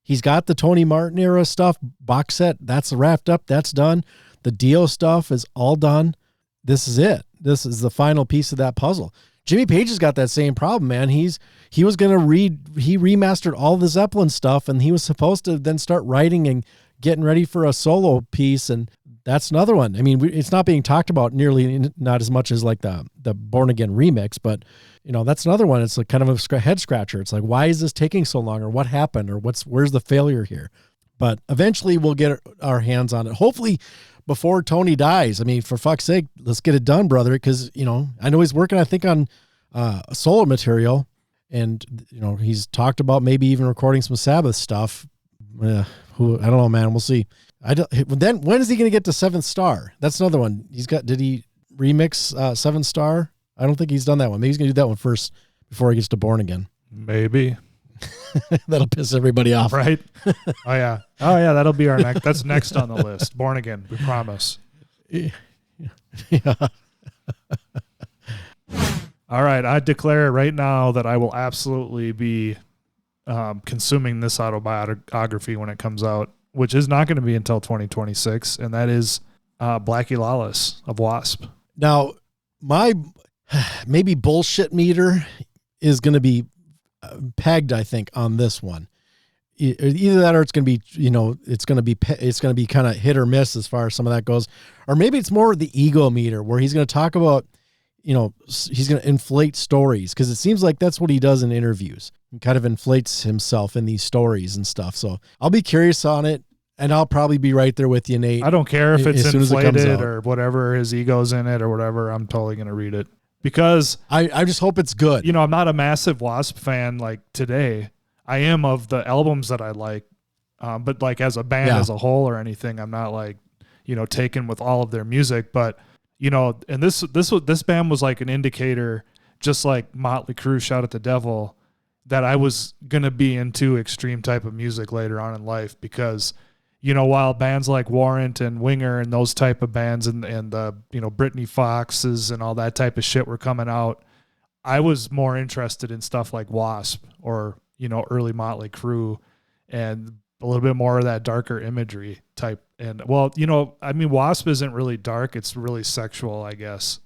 He's got the Tony Martin era stuff box set. That's wrapped up. That's done. The Dio stuff is all done. This is it. This is the final piece of that puzzle. Jimmy Page has got that same problem, man. He remastered all the Zeppelin stuff, and he was supposed to then start writing and getting ready for a solo piece, and that's another one. I mean, it's not being talked about nearly, not as much as like the Born Again remix, but that's another one. It's like kind of a head scratcher. It's like, why is this taking so long, or what happened, or where's the failure here? But eventually we'll get our hands on it. Hopefully before Tony dies. I mean, for fuck's sake, let's get it done, brother. Because, I know he's working, I think, on solo material, and, he's talked about maybe even recording some Sabbath stuff. I don't know, man. We'll see. Then when is he going to get to Seventh Star? That's another one. Did he remix Seventh Star? I don't think he's done that one. Maybe he's going to do that one first before he gets to Born Again. Maybe. That'll piss everybody off. Right? Oh, yeah. Oh, yeah, that'll be our next. That's next on the list. Born Again, we promise. Yeah. All right, I declare right now that I will absolutely be consuming this autobiography when it comes out, which is not going to be until 2026, and that is Blackie Lawless of W.A.S.P. Now, my maybe bullshit meter is going to be pegged, I think, on this one. Either that or it's going to be, it's going to be kind of hit or miss as far as some of that goes. Or maybe it's more the ego meter where he's going to talk about, he's going to inflate stories, because it seems like that's what he does in interviews. He kind of inflates himself in these stories and stuff. So I'll be curious on it, and I'll probably be right there with you, Nate. I don't care if it's inflated or whatever, his ego's in it or whatever. I'm totally going to read it because I just hope it's good. I'm not a massive W.A.S.P. fan like today. I am of the albums that I like, but like as a band as a whole or anything, I'm not like, taken with all of their music. But and this band was like an indicator, just like Motley Crue, Shout at the Devil, that I was gonna be into extreme type of music later on in life, because while bands like Warrant and Winger and those type of bands and the Britney Foxes and all that type of shit were coming out, I was more interested in stuff like W.A.S.P. or early Motley Crue and a little bit more of that darker imagery type. And W.A.S.P. isn't really dark. It's really sexual, I guess.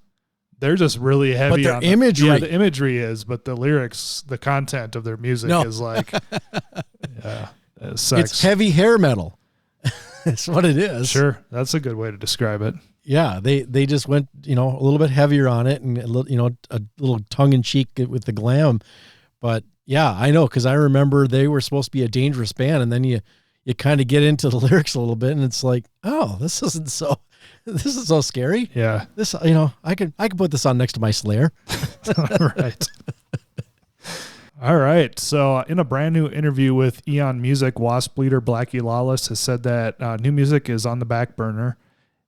They're just really heavy. But on their imagery. Yeah, the imagery is, but the lyrics, the content of their music is like, sex. It's heavy hair metal. That's what it is. Sure. That's a good way to describe it. Yeah. They just went, a little bit heavier on it and a little tongue in cheek with the glam. But yeah, I know. 'Cause I remember they were supposed to be a dangerous band, and then you kind of get into the lyrics a little bit, and it's like, oh, this is so scary. Yeah. This, I could put this on next to my Slayer. Right. All right. So in a brand new interview with Eon Music, W.A.S.P. leader Blackie Lawless has said that new music is on the back burner,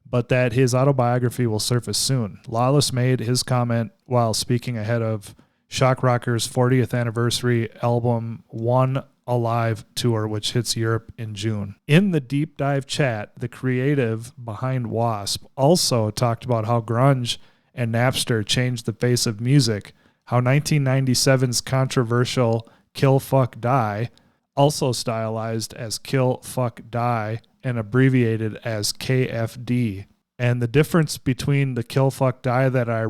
but that his autobiography will surface soon. Lawless made his comment while speaking ahead of Shock Rocker's 40th anniversary album One Alive tour, which hits Europe in June. In the deep dive chat, the creative behind W.A.S.P. also talked about how grunge and Napster changed the face of music, how 1997's controversial Kill Fuck Die, also stylized as Kill Fuck Die and abbreviated as KFD. And the difference between the Kill Fuck Die that I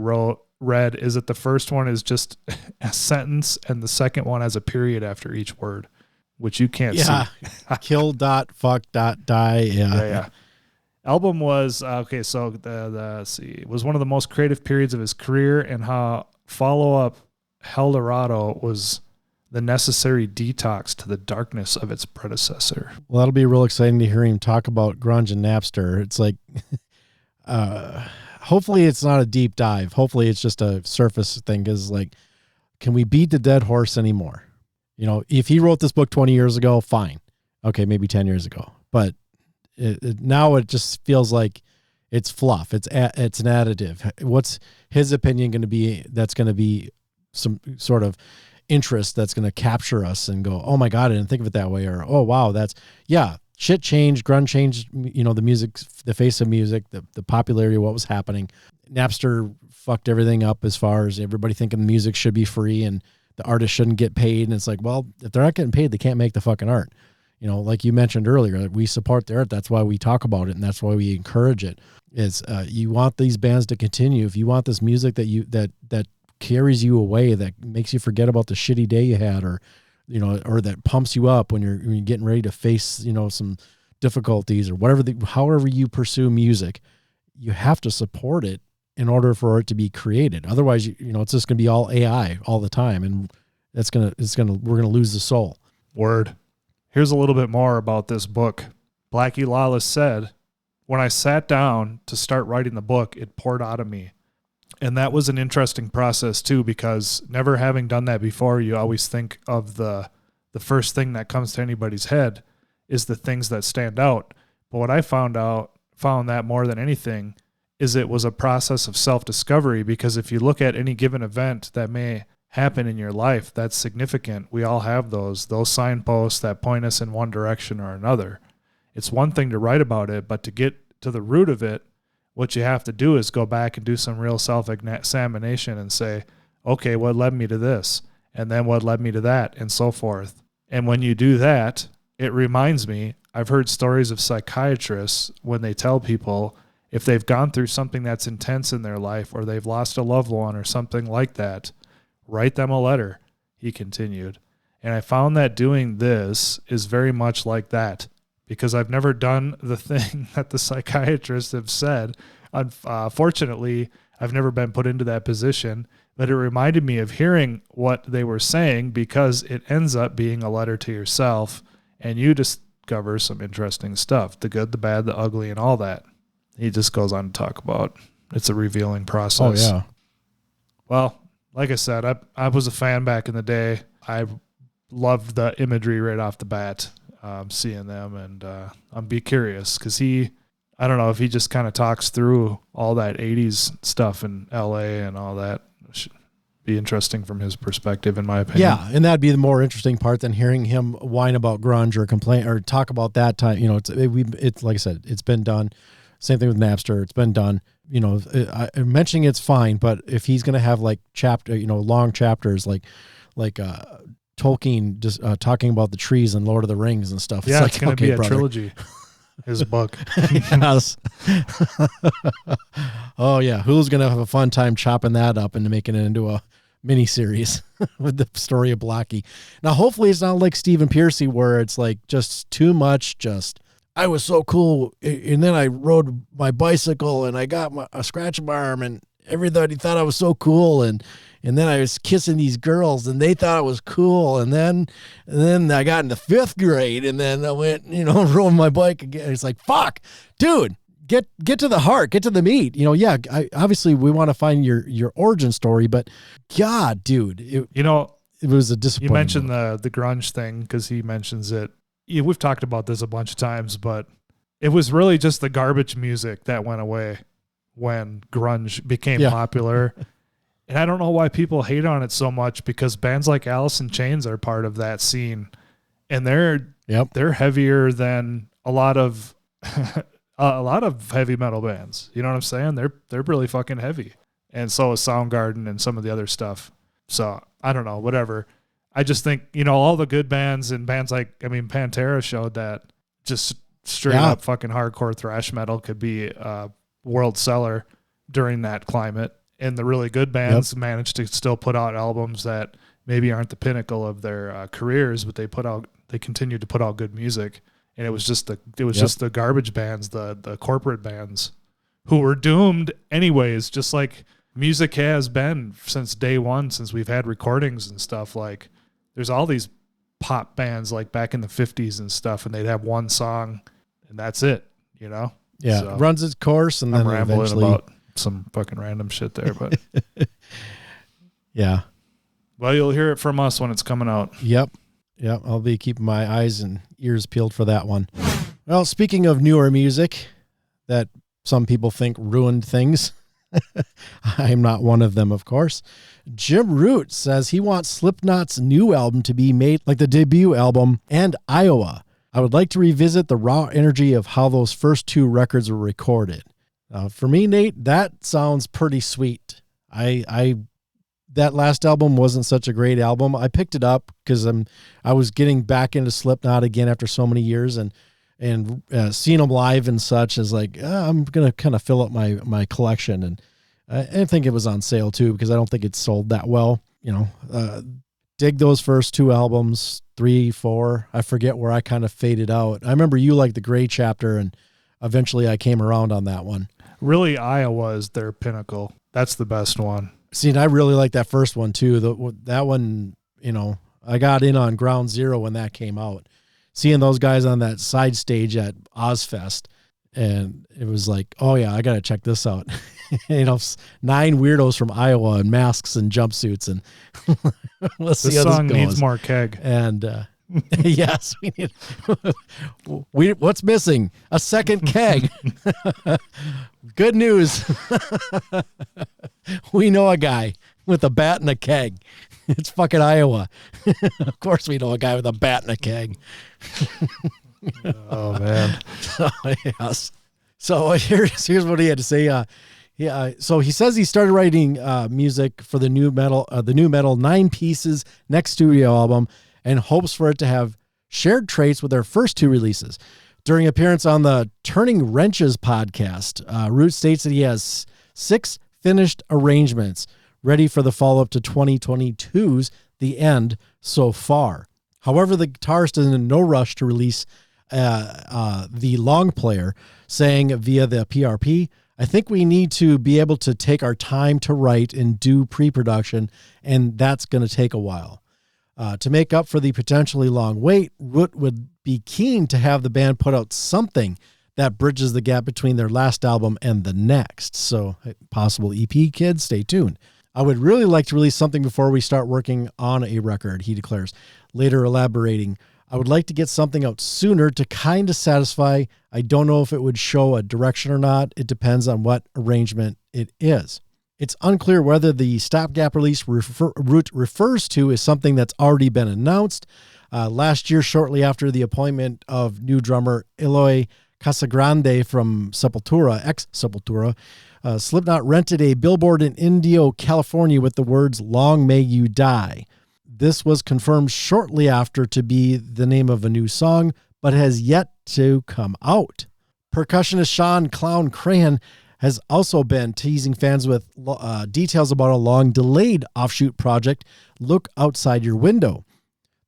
read is that the first one is just a sentence and the second one has a period after each word, which you can't see. Kill dot fuck dot die. Yeah. Album was okay. So let's see, it was one of the most creative periods of his career, and how follow-up Eldorado was the necessary detox to the darkness of its predecessor. Well, that'll be real exciting to hear him talk about grunge and Napster. It's like, hopefully it's not a deep dive. Hopefully it's just a surface thing. 'Cause like, can we beat the dead horse anymore? If he wrote this book 20 years ago, fine. Okay, maybe 10 years ago. But now it just feels like it's fluff. It's an additive. What's his opinion going to be? That's going to be some sort of interest that's going to capture us and go, oh my God, I didn't think of it that way. Or, oh wow, shit changed. Grunge changed, the music, the face of music, the popularity of what was happening. Napster fucked everything up as far as everybody thinking the music should be free and the artist shouldn't get paid. And it's like, well, if they're not getting paid, they can't make the fucking art. Like you mentioned earlier, we support the art. That's why we talk about it. And that's why we encourage it. Is you want these bands to continue. If you want this music that carries you away, that makes you forget about the shitty day you had, or that pumps you up when you're getting ready to face, some difficulties or whatever, however you pursue music, you have to support it in order for it to be created. Otherwise, it's just going to be all AI all the time. And we're going to lose the soul. Word. Here's a little bit more about this book. Blackie Lawless said, when I sat down to start writing the book, it poured out of me. And that was an interesting process too, because never having done that before, you always think of the first thing that comes to anybody's head is the things that stand out. But what I found that more than anything is it was a process of self-discovery, because if you look at any given event that may happen in your life that's significant, we all have those signposts that point us in one direction or another. It's one thing to write about it, but to get to the root of it, what you have to do is go back and do some real self-examination and say, okay, what led me to this? And then what led me to that, and so forth. And when you do that, it reminds me, I've heard stories of psychiatrists when they tell people if they've gone through something that's intense in their life, or they've lost a loved one or something like that, write them a letter, he continued. And I found that doing this is very much like that, because I've never done the thing that the psychiatrists have said. Unfortunately, I've never been put into that position, but it reminded me of hearing what they were saying, because it ends up being a letter to yourself, and you discover some interesting stuff, the good, the bad, the ugly, and all that. He just goes on to talk about it's a revealing process. Oh, yeah. Well, like I said, I was a fan back in the day. I loved the imagery right off the bat, seeing them, and I'm be curious, because I don't know if he just kind of talks through all that 80s stuff in LA and all that. It should be interesting from his perspective, in my opinion. Yeah, and that'd be the more interesting part than hearing him whine about grunge or complain or talk about that time. You know, it's like I said, it's been done. Same thing with Napster. It's been done. You know, mentioning it's fine, but if he's going to have like long chapters, like Tolkien just talking about the trees and Lord of the Rings and stuff. Yeah, it's going to be a brother. Trilogy. His book. Yes. Oh yeah, who's going to have a fun time chopping that up and making it into a mini series with the story of Blackie? Now, hopefully, it's not like Stephen Piercy, where it's like just too much. Just I was so cool, and then I rode my bicycle, and I got a scratch arm, and everybody thought I was so cool, and then I was kissing these girls, and they thought it was cool, and then I got into 5th grade, and then I went, rode my bike again. It's like, fuck, dude, get to the heart, get to the meat. Obviously we want to find your origin story, but God, dude, it was a disappointment. You mentioned the grunge thing, because he mentions it. We've talked about this a bunch of times, but it was really just the garbage music that went away when grunge became popular. And I don't know why people hate on it so much, because bands like Alice in Chains are part of that scene, and they're heavier than a lot of heavy metal bands. You know what I'm saying? They're really fucking heavy. And so is Soundgarden and some of the other stuff. So I don't know, whatever. I just think, all the good bands and bands like, Pantera showed that just straight up fucking hardcore thrash metal could be a world seller during that climate. And the really good bands managed to still put out albums that maybe aren't the pinnacle of their careers, but they continued to put out good music. And it was just the garbage bands, the corporate bands, who were doomed anyways, just like music has been since day one, since we've had recordings and stuff. Like, there's all these pop bands like back in the 50s and stuff, and they'd have one song and that's it, Yeah, so, it runs its course, and then rambling eventually about some fucking random shit there, but yeah. Well, you'll hear it from us when it's coming out. Yep. I'll be keeping my eyes and ears peeled for that one. Well, speaking of newer music that some people think ruined things, I'm not one of them, of course. Jim Root says he wants Slipknot's new album to be made like the debut album and Iowa. I would like to revisit the raw energy of how those first 2 records were recorded. For me, Nate, that sounds pretty sweet. That last album wasn't such a great album. I picked it up because I was getting back into Slipknot again after so many years, and seeing them live and such is like, I'm gonna kind of fill up my collection, and I think it was on sale too, because I don't think it sold that well. Dig those first 2 albums, 3, 4. I forget where I kind of faded out. I remember you liked the Gray Chapter, and eventually I came around on that one. Really, Iowa is their pinnacle. That's the best one. See, and I really like that first one too. That one, I got in on Ground Zero when that came out. Seeing those guys on that side stage at Ozfest, and it was like, oh yeah, I got to check this out. 9 weirdos from Iowa in masks and jumpsuits, and let's see how this song goes. needs more keg. And Yes, we need. What's missing? A second keg. Good news. We know a guy with a bat and a keg. It's fucking Iowa. Of course, we know a guy with a bat and a keg. Oh man. Yes. So here's what he had to say. So he says he started writing music for the new metal 9 pieces next studio album, and hopes for it to have shared traits with their first 2 releases. During appearance on the Turning Wrenches podcast, Root states that he has 6 finished arrangements ready for the follow-up to 2022's The End so far. However, the guitarist is in no rush to release the long player, saying via the PRP, "I think we need to be able to take our time to write and do pre-production, and that's going to take a while. To make up for the potentially long wait, Root would be keen to have the band put out something that bridges the gap between their last album and the next. So, possible EP, kids, stay tuned. I would really like to release something before we start working on a record," he declares. Later elaborating, "I would like to get something out sooner to kind of satisfy. I don't know if it would show a direction or not. It depends on what arrangement it is. It's unclear whether the stopgap release Root refers to is something that's already been announced. Last year, shortly after the appointment of new drummer Eloy Casagrande from Sepultura, ex-Sepultura, Slipknot rented a billboard in Indio, California with the words, 'Long May You Die.' This was confirmed shortly after to be the name of a new song, but has yet to come out. Percussionist Sean Clown Crahan has also been teasing fans with details about a long-delayed offshoot project, Look Outside Your Window.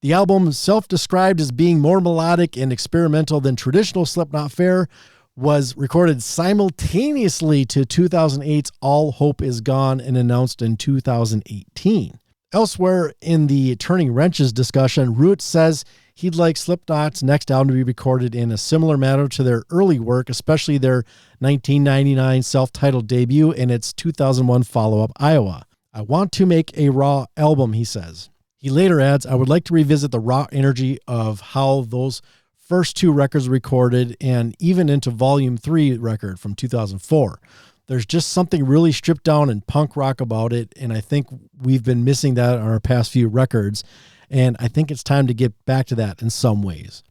The album, self-described as being more melodic and experimental than traditional Slipknot fare, was recorded simultaneously to 2008's All Hope Is Gone and announced in 2018. Elsewhere in the Turning Wrenches discussion, Root says he'd like Slipknot's next album to be recorded in a similar manner to their early work, especially their 1999 self-titled debut and its 2001 follow-up, Iowa. "I want to make a raw album," he says. He later adds, "I would like to revisit the raw energy of how those first 2 records were recorded and even into Volume 3 record from 2004. There's just something really stripped down and punk rock about it, and I think we've been missing that on our past few records, and I think it's time to get back to that in some ways."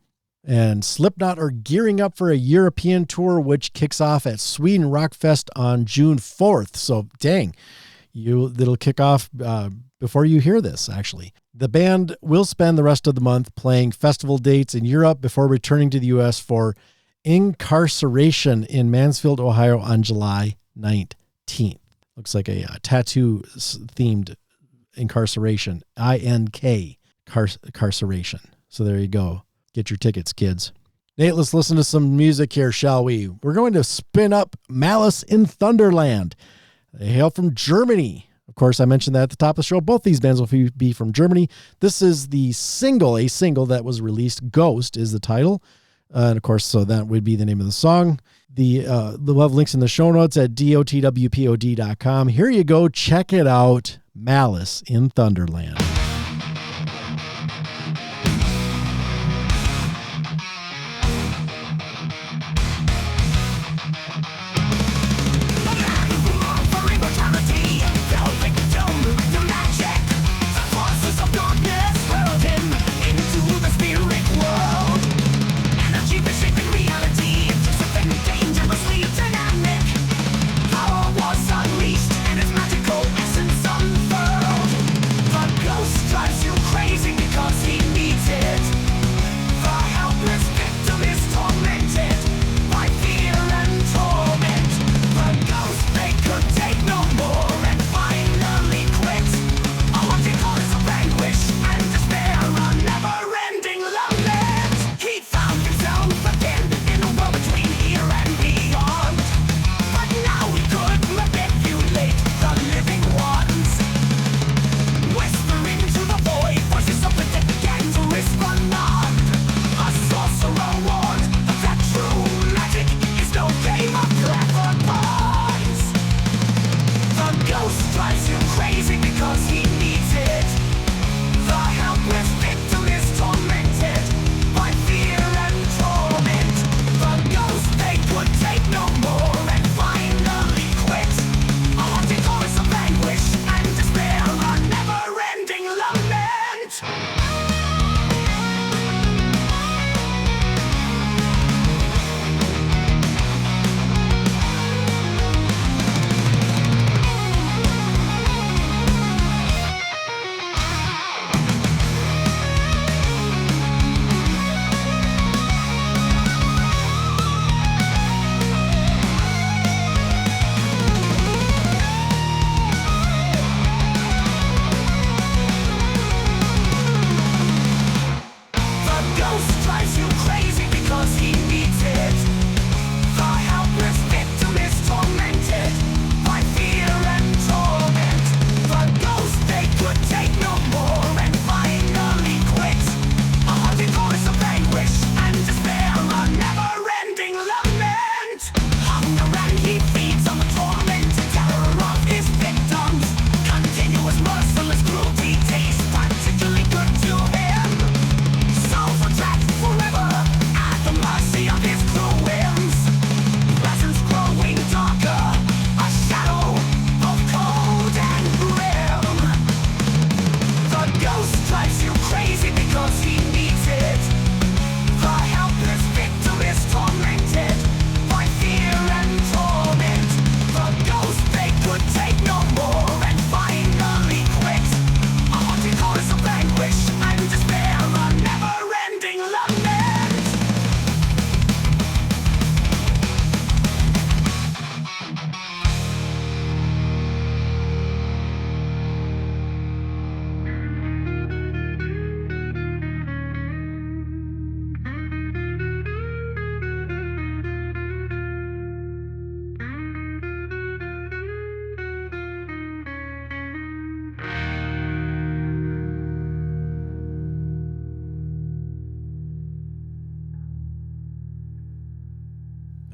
And Slipknot are gearing up for a European tour, which kicks off at Sweden Rockfest on June 4th. So, dang, it'll kick off before you hear this, actually. The band will spend the rest of the month playing festival dates in Europe before returning to the U.S. for Incarceration in Mansfield, Ohio on July 19th. Looks like a tattoo-themed incarceration. INK, carceration. So there you go. Get your tickets, kids. Nate, let's listen to some music here, shall we? We're going to spin up Malice in Thunderland. They hail from Germany. Of course, I mentioned that at the top of the show. Both these bands will be from Germany. This is a single that was released. Ghost is the title. And of course, so that would be the name of the song. We'll have links in the show notes at dotwpod.com. Here you go. Check it out. Malice in Thunderland. Unleashed and its magical essence unfurled. The ghost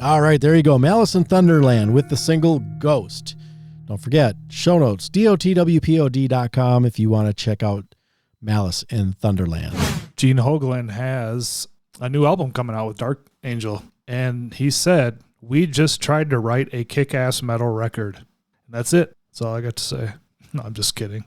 All right, there you go. Malice and Thunderland with the single Ghost. Don't forget, show notes, DotWPOD.com if you want to check out Malice and Thunderland. Gene Hoglan has a new album coming out with Dark Angel, and he said, "We just tried to write a kick-ass metal record." And that's it. That's all I got to say. No, I'm just kidding.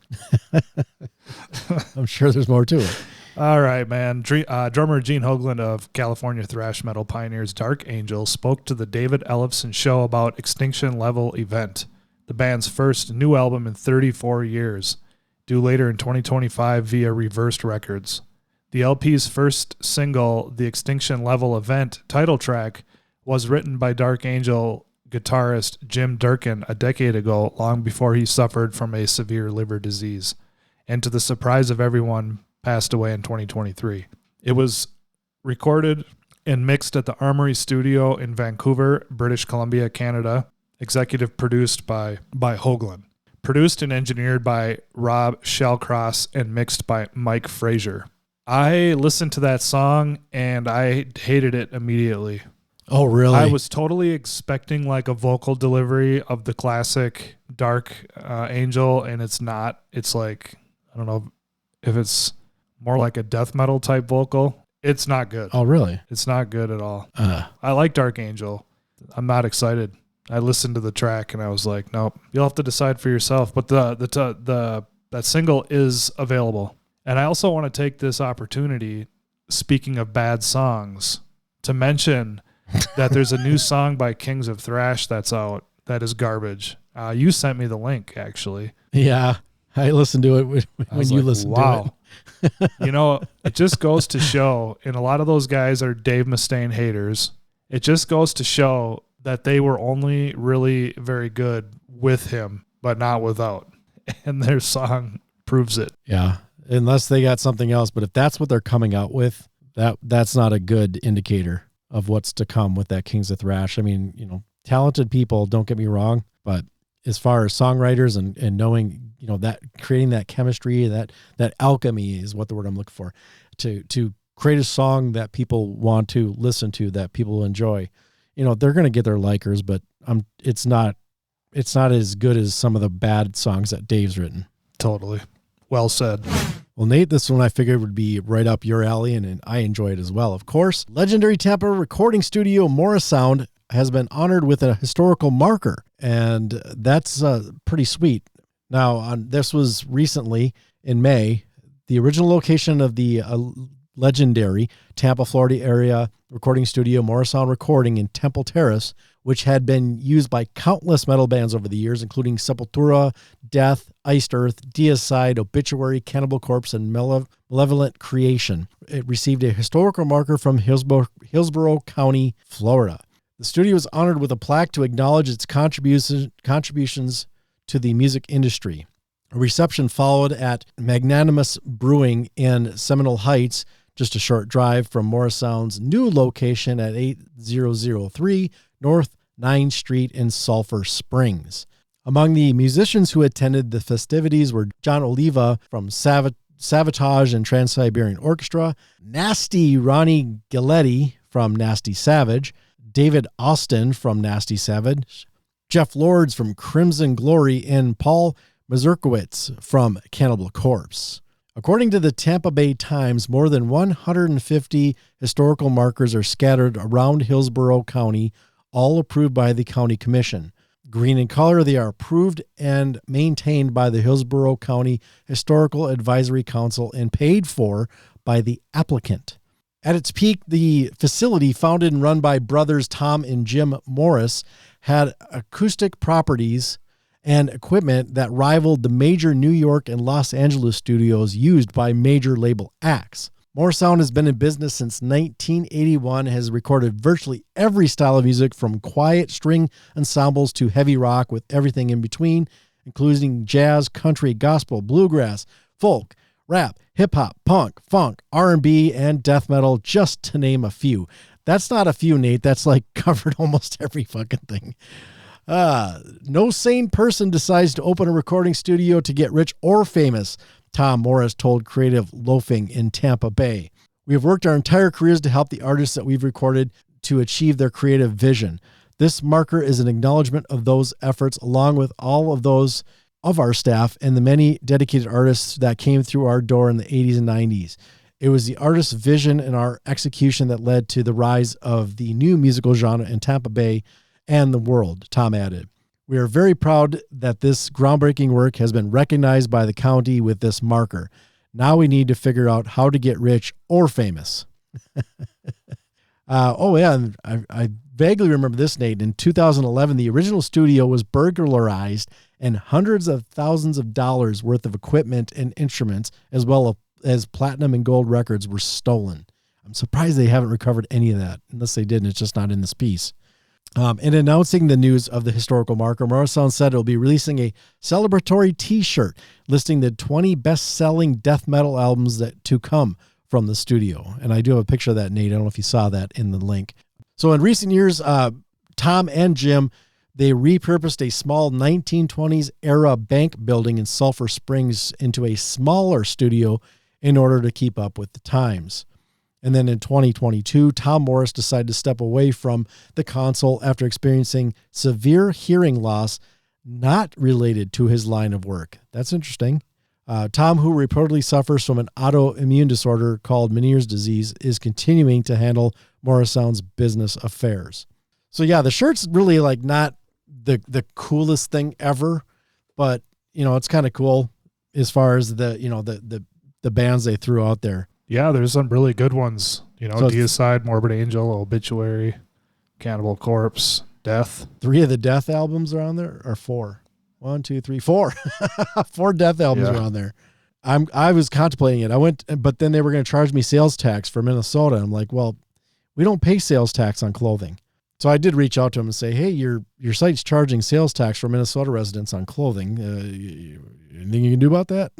I'm sure there's more to it. All right, man. Drummer Gene Hoglan of California thrash metal pioneers Dark Angel spoke to the David Ellefson Show about Extinction Level Event, the band's first new album in 34 years, due later in 2025 via Reversed Records. The LP's first single, The Extinction Level Event title track, was written by Dark Angel guitarist Jim Durkin a decade ago, long before he suffered from a severe liver disease, and to the surprise of everyone, passed away in 2023. It was recorded and mixed at the Armory Studio in Vancouver, British Columbia, Canada. Executive produced by Hoglan. Produced and engineered by Rob Shellcross and mixed by Mike Frazier. I listened to that song and I hated it immediately. Oh, really? I was totally expecting like a vocal delivery of the classic Dark Angel, and it's not. It's like, I don't know if it's more like a death metal type vocal. It's not good. Oh, really? It's not good at all. I like Dark Angel. I'm not excited. I listened to the track and I was like, nope, you'll have to decide for yourself. But that single is available. And I also want to take this opportunity, speaking of bad songs, to mention that there's a new song by Kings of Thrash that's out that is garbage. You sent me the link, actually. Yeah, I listened to it when you listened to it. You know, it just goes to show, and a lot of those guys are Dave Mustaine haters. It just goes to show that they were only really very good with him, but not without. And their song proves it. Yeah, unless they got something else. But if that's what they're coming out with, that's not a good indicator of what's to come with that Kings of Thrash. I mean, you know, talented people, don't get me wrong, but as far as songwriters and knowing, you know, that creating that chemistry, that alchemy is what the word I'm looking for, to create a song that people want to listen to, that people enjoy. You know, they're going to get their likers, but it's not as good as some of the bad songs that Dave's written. Totally. Well said. Well, Nate, this one I figured would be right up your alley, and I enjoy it as well. Of course, legendary Tampa recording studio Morrisound has been honored with a historical marker, and that's pretty sweet. Now, this was recently in May. The original location of the legendary Tampa, Florida area recording studio Morrisound Recording in Temple Terrace, which had been used by countless metal bands over the years, including Sepultura, Death, Iced Earth, Deicide, Obituary, Cannibal Corpse, and Malevolent Creation. It received a historical marker from Hillsborough County, Florida. The studio was honored with a plaque to acknowledge its contributions to the music industry. A reception followed at Magnanimous Brewing in Seminole Heights, just a short drive from Morrisound's new location at 8003 North 9th Street in Sulphur Springs. Among the musicians who attended the festivities were John Oliva from Savatage and Trans-Siberian Orchestra, Nasty Ronnie Gilletti from Nasty Savage, David Austin from Nasty Savage, Jeff Lords from Crimson Glory, and Paul Mazurkowitz from Cannibal Corpse. According to the Tampa Bay Times, more than 150 historical markers are scattered around Hillsborough County, all approved by the county commission. Green in color, they are approved and maintained by the Hillsborough County Historical Advisory Council and paid for by the applicant. At its peak, the facility, founded and run by brothers Tom and Jim Morris, had acoustic properties and equipment that rivaled the major New York and Los Angeles studios used by major label acts. Morrisound has been in business since 1981, has recorded virtually every style of music from quiet string ensembles to heavy rock with everything in between, including jazz, country, gospel, bluegrass, folk, rap, hip-hop, punk, funk, R&B, and death metal, just to name a few. That's not a few, Nate. That's like covered almost every fucking thing. No sane person decides to open a recording studio to get rich or famous, Tom Morris told Creative Loafing in Tampa Bay. We have worked our entire careers to help the artists that we've recorded to achieve their creative vision. This marker is an acknowledgement of those efforts, along with all of those of our staff and the many dedicated artists that came through our door in the 80s and 90s. It was the artist's vision and our execution that led to the rise of the new musical genre in Tampa Bay and the world, Tom added. We are very proud that this groundbreaking work has been recognized by the county with this marker. Now we need to figure out how to get rich or famous. And I vaguely remember this, Nate. In 2011, the original studio was burglarized and hundreds of thousands of dollars worth of equipment and instruments, as well as platinum and gold records, were stolen. I'm surprised they haven't recovered any of that. Unless they did, and it's just not in this piece. In announcing the news of the historical marker, Morrisound said it will be releasing a celebratory T-shirt listing the 20 best-selling death metal albums that to come from the studio. And I do have a picture of that, Nate. I don't know if you saw that in the link. So in recent years, Tom and Jim, they repurposed a small 1920s era bank building in Sulphur Springs into a smaller studio in order to keep up with the times. And then in 2022, Tom Morris decided to step away from the console after experiencing severe hearing loss not related to his line of work. That's interesting. Tom, who reportedly suffers from an autoimmune disorder called Meniere's disease, is continuing to handle Morrisound's business affairs. So yeah, the shirt's really like not the coolest thing ever, but it's kind of cool as far as the bands they threw out there. Yeah, there's some really good ones. So Deicide, Morbid Angel, Obituary, Cannibal Corpse, Death. 3 of the Death albums are on there, or 4? 1, 2, 3, 4. 4 Death albums are on there. I was contemplating it. I went, but then they were going to charge me sales tax for Minnesota. I'm like, well, we don't pay sales tax on clothing. So I did reach out to them and say, hey, your site's charging sales tax for Minnesota residents on clothing. Anything you can do about that?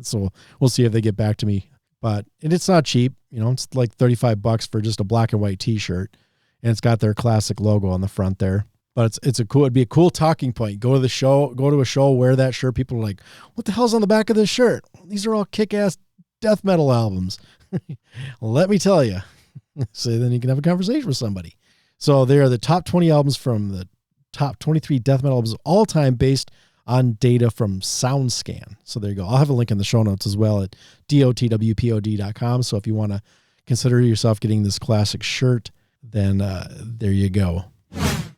So we'll see if they get back to me. But it's not cheap. It's like $35 for just a black and white T-shirt, and it's got their classic logo on the front there. But it'd be a cool talking point. Go to a show, wear that shirt. People are like, what the hell's on the back of this shirt? These are all kick-ass death metal albums. Let me tell you. So then you can have a conversation with somebody. So they are the top 20 albums from the top 23 death metal albums of all time based on data from SoundScan. So there you go. I'll have a link in the show notes as well at DotWpod.com. So if you want to consider yourself getting this classic shirt, then there you go.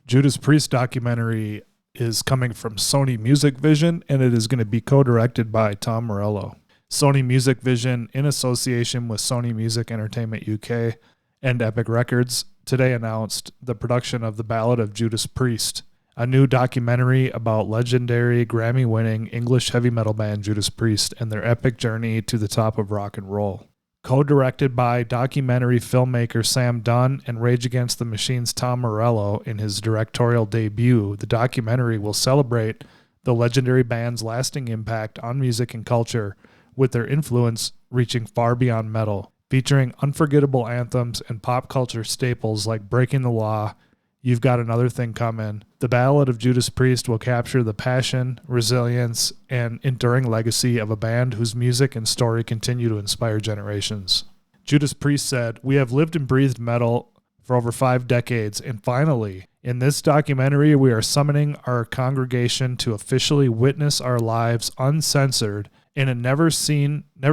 Judas Priest documentary is coming from Sony Music Vision, and it is going to be co-directed by Tom Morello. Sony Music Vision, in association with Sony Music Entertainment UK and Epic Records, today announced the production of The Ballad of Judas Priest, a new documentary about legendary Grammy-winning English heavy metal band Judas Priest and their epic journey to the top of rock and roll. Co-directed by documentary filmmaker Sam Dunn and Rage Against the Machine's Tom Morello in his directorial debut, the documentary will celebrate the legendary band's lasting impact on music and culture, with their influence reaching far beyond metal, featuring unforgettable anthems and pop culture staples like Breaking the Law, You've Got Another Thing Coming. The Ballad of Judas Priest will capture the passion, resilience, and enduring legacy of a band whose music and story continue to inspire generations. Judas Priest said, "We have lived and breathed metal for over 5 decades, and finally, in this documentary, we are summoning our congregation to officially witness our lives uncensored in a never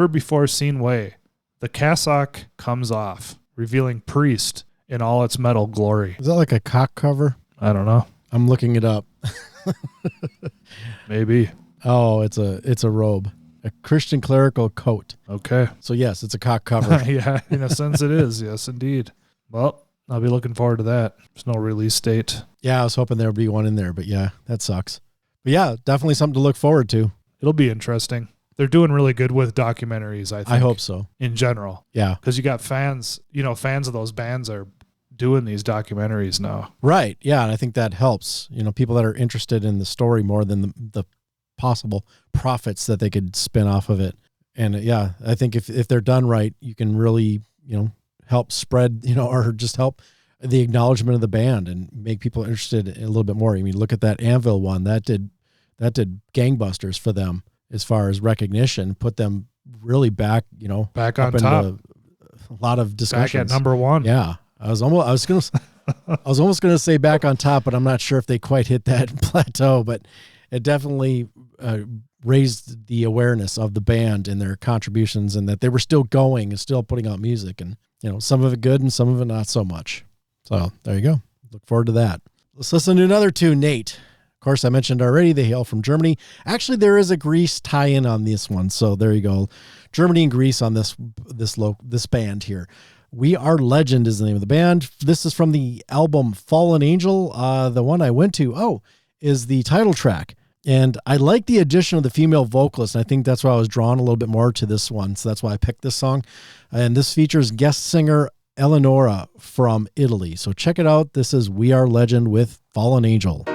before seen way. The cassock comes off, revealing Priest in all its metal glory." Is that like a cock cover? I don't know. I'm looking it up. Maybe. Oh, it's a robe, a Christian clerical coat. Okay. So yes, it's a cock cover. Yeah, in a sense it is. Yes, indeed. Well, I'll be looking forward to that. There's no release date. Yeah, I was hoping there would be one in there, but yeah, that sucks. But yeah, definitely something to look forward to. It'll be interesting. They're doing really good with documentaries, I think. I hope so. In general. Yeah. Because you got fans, fans of those bands are doing these documentaries now. Right. Yeah. And I think that helps, people that are interested in the story more than the possible profits that they could spin off of it. And yeah, I think if they're done right, you can really, help spread, or just help the acknowledgement of the band and make people interested in a little bit more. I mean, look at that Anvil one that did gangbusters for them as far as recognition, put them really back, back on top. A lot of discussions. Back at number 1. Yeah. I was I was almost going to say Back on Top, but I'm not sure if they quite hit that plateau, but it definitely raised the awareness of the band and their contributions, and that they were still going and still putting out music, and some of it good and some of it not so much. So there you go. Look forward to that. Let's listen to another tune, Nate. Of course, I mentioned already they hail from Germany. Actually, there is a Greece tie-in on this one, so there you go. Germany and Greece on this band here. We Are Legend is the name of the band. This is from the album Fallen Angel. The one I went to, is the title track. And I like the addition of the female vocalist, and I think that's why I was drawn a little bit more to this one. So that's why I picked this song. And this features guest singer Eleonora from Italy. So check it out. This is We Are Legend with Fallen Angel.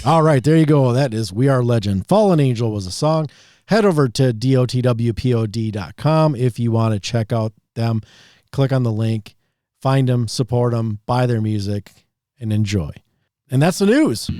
All right, there you go. That is We Are Legend. Fallen Angel was a song. Head over to DotWPod.com if you want to check out them. Click on the link, find them, support them, buy their music, and enjoy. And that's the news.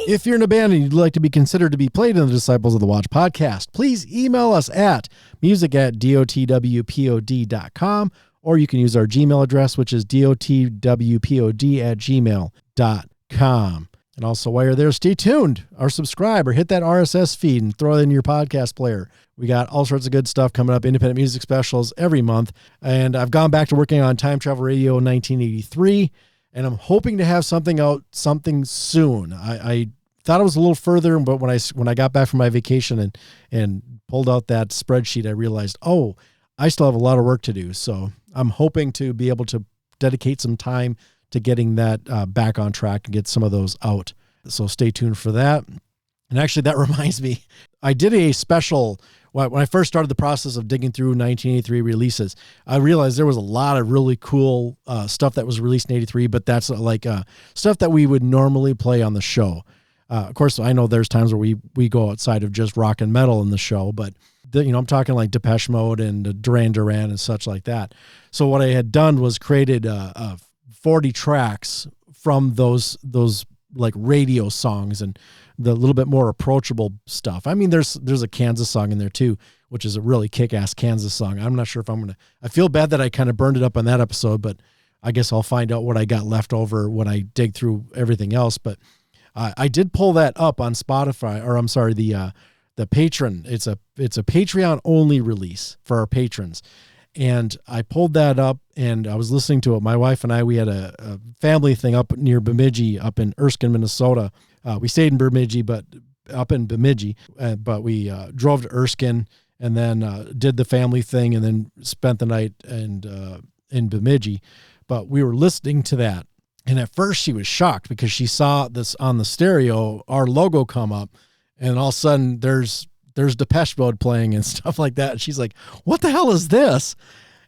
If you're in a band and you'd like to be considered to be played in the Disciples of the Watch podcast, please email us at music@dotwpod.com, or you can use our Gmail address, which is dotwpod@gmail.com. And also, while you're there, stay tuned or subscribe or hit that RSS feed and throw it in your podcast player. We got all sorts of good stuff coming up, independent music specials every month. And I've gone back to working on Time Travel Radio 1983. And I'm hoping to have something out soon. I thought it was a little further, but when I got back from my vacation and pulled out that spreadsheet, I realized, I still have a lot of work to do. So I'm hoping to be able to dedicate some time to getting that back on track and get some of those out. So stay tuned for that. And actually, that reminds me, I did a special. When I first started the process of digging through 1983 releases, I realized there was a lot of really cool stuff that was released in 83, but that's like stuff that we would normally play on the show. Of course, I know there's times where we go outside of just rock and metal in the show, but I'm talking like Depeche Mode and Duran Duran and such like that. So what I had done was created 40 tracks from those like radio songs and the little bit more approachable stuff. I mean, there's a Kansas song in there too, which is a really kick-ass Kansas song. I'm not sure if I feel bad that I kind of burned it up on that episode, but I guess I'll find out what I got left over when I dig through everything else. But I did pull that up on Spotify, or I'm sorry, the Patreon. It's a Patreon only release for our patrons. And I pulled that up and I was listening to it. My wife and I, we had a family thing up near Bemidji, up in Erskine, Minnesota. We stayed in Bemidji, but we drove to Erskine and then did the family thing and then spent the night in Bemidji. But we were listening to that. And at first she was shocked because she saw this on the stereo, our logo come up, and all of a sudden there's Depeche Mode playing and stuff like that. And she's like, what the hell is this?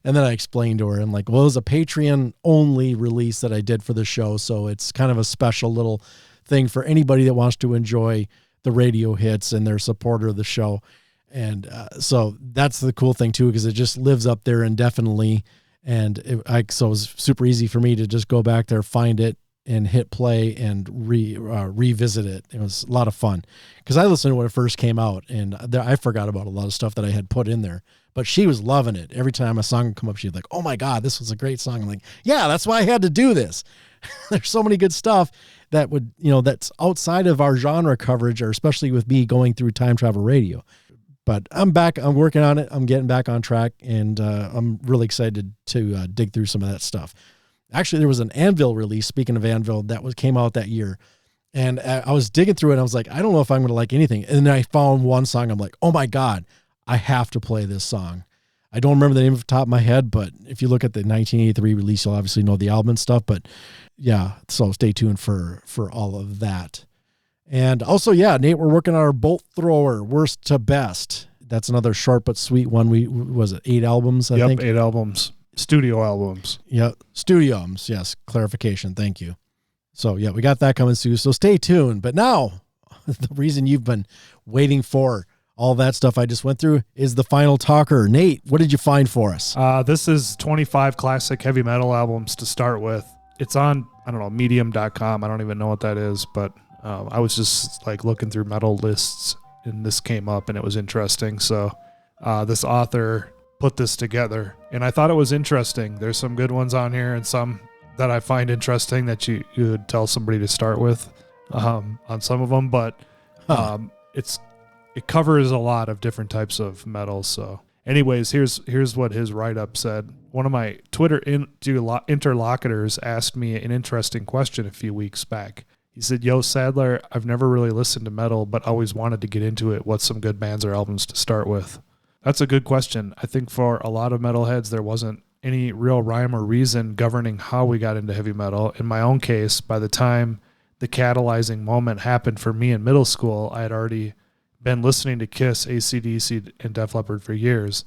And then I explained to her, and like, well, it was a Patreon only release that I did for the show. So it's kind of a special little thing for anybody that wants to enjoy the radio hits and they're a supporter of the show. And so that's the cool thing too, because it just lives up there indefinitely. And so it was super easy for me to just go back there, find it, and hit play and revisit it. It was a lot of fun because I listened to it when it first came out, and I forgot about a lot of stuff that I had put in there. But she was loving it. Every time a song would come up, she'd be like, "Oh my God, this was a great song." I'm like, "Yeah, that's why I had to do this." There's so many good stuff that would, that's outside of our genre coverage, or especially with me going through Time Travel Radio. But I'm back. I'm working on it. I'm getting back on track, and I'm really excited to dig through some of that stuff. Actually, there was an Anvil release, speaking of Anvil, that came out that year. And I was digging through it, and I was like, I don't know if I'm going to like anything. And then I found one song. I'm like, oh, my God, I have to play this song. I don't remember the name off the top of my head, but if you look at the 1983 release, you'll obviously know the album and stuff. But, yeah, so stay tuned for all of that. And also, yeah, Nate, we're working on our Bolt Thrower, Worst to Best. That's another short but sweet one. Was it 8 albums, I think? 8 albums. Studio albums. Yeah, studio albums. Yes, clarification. Thank you. So, yeah, we got that coming soon. So stay tuned. But now, the reason you've been waiting for all that stuff I just went through is the final talker. Nate, what did you find for us? This is 25 classic heavy metal albums to start with. It's on, medium.com. I don't even know what that is, but I was just like looking through metal lists, and this came up, and it was interesting. So this author put this together, and I thought it was interesting. There's some good ones on here and some that I find interesting that you would tell somebody to start with on some of them, but it covers a lot of different types of metal. So anyways, here's what his write-up said. One of my Twitter interlocutors asked me an interesting question a few weeks back. He said, "Yo, Sadler, I've never really listened to metal, but always wanted to get into it. What's some good bands or albums to start with?" That's a good question. I think for a lot of metalheads, there wasn't any real rhyme or reason governing how we got into heavy metal. In my own case, by the time the catalyzing moment happened for me in middle school, I had already been listening to Kiss, AC/DC, and Def Leppard for years.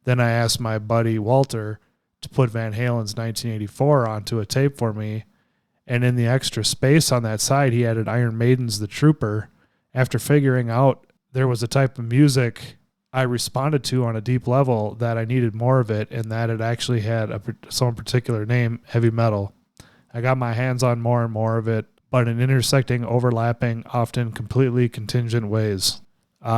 Then I asked my buddy Walter to put Van Halen's 1984 onto a tape for me. And in the extra space on that side, he added Iron Maiden's The Trooper. After figuring out there was a type of music I responded to on a deep level that I needed more of it, and that it actually had some particular name, heavy metal. I got my hands on more and more of it, but in intersecting, overlapping, often completely contingent ways.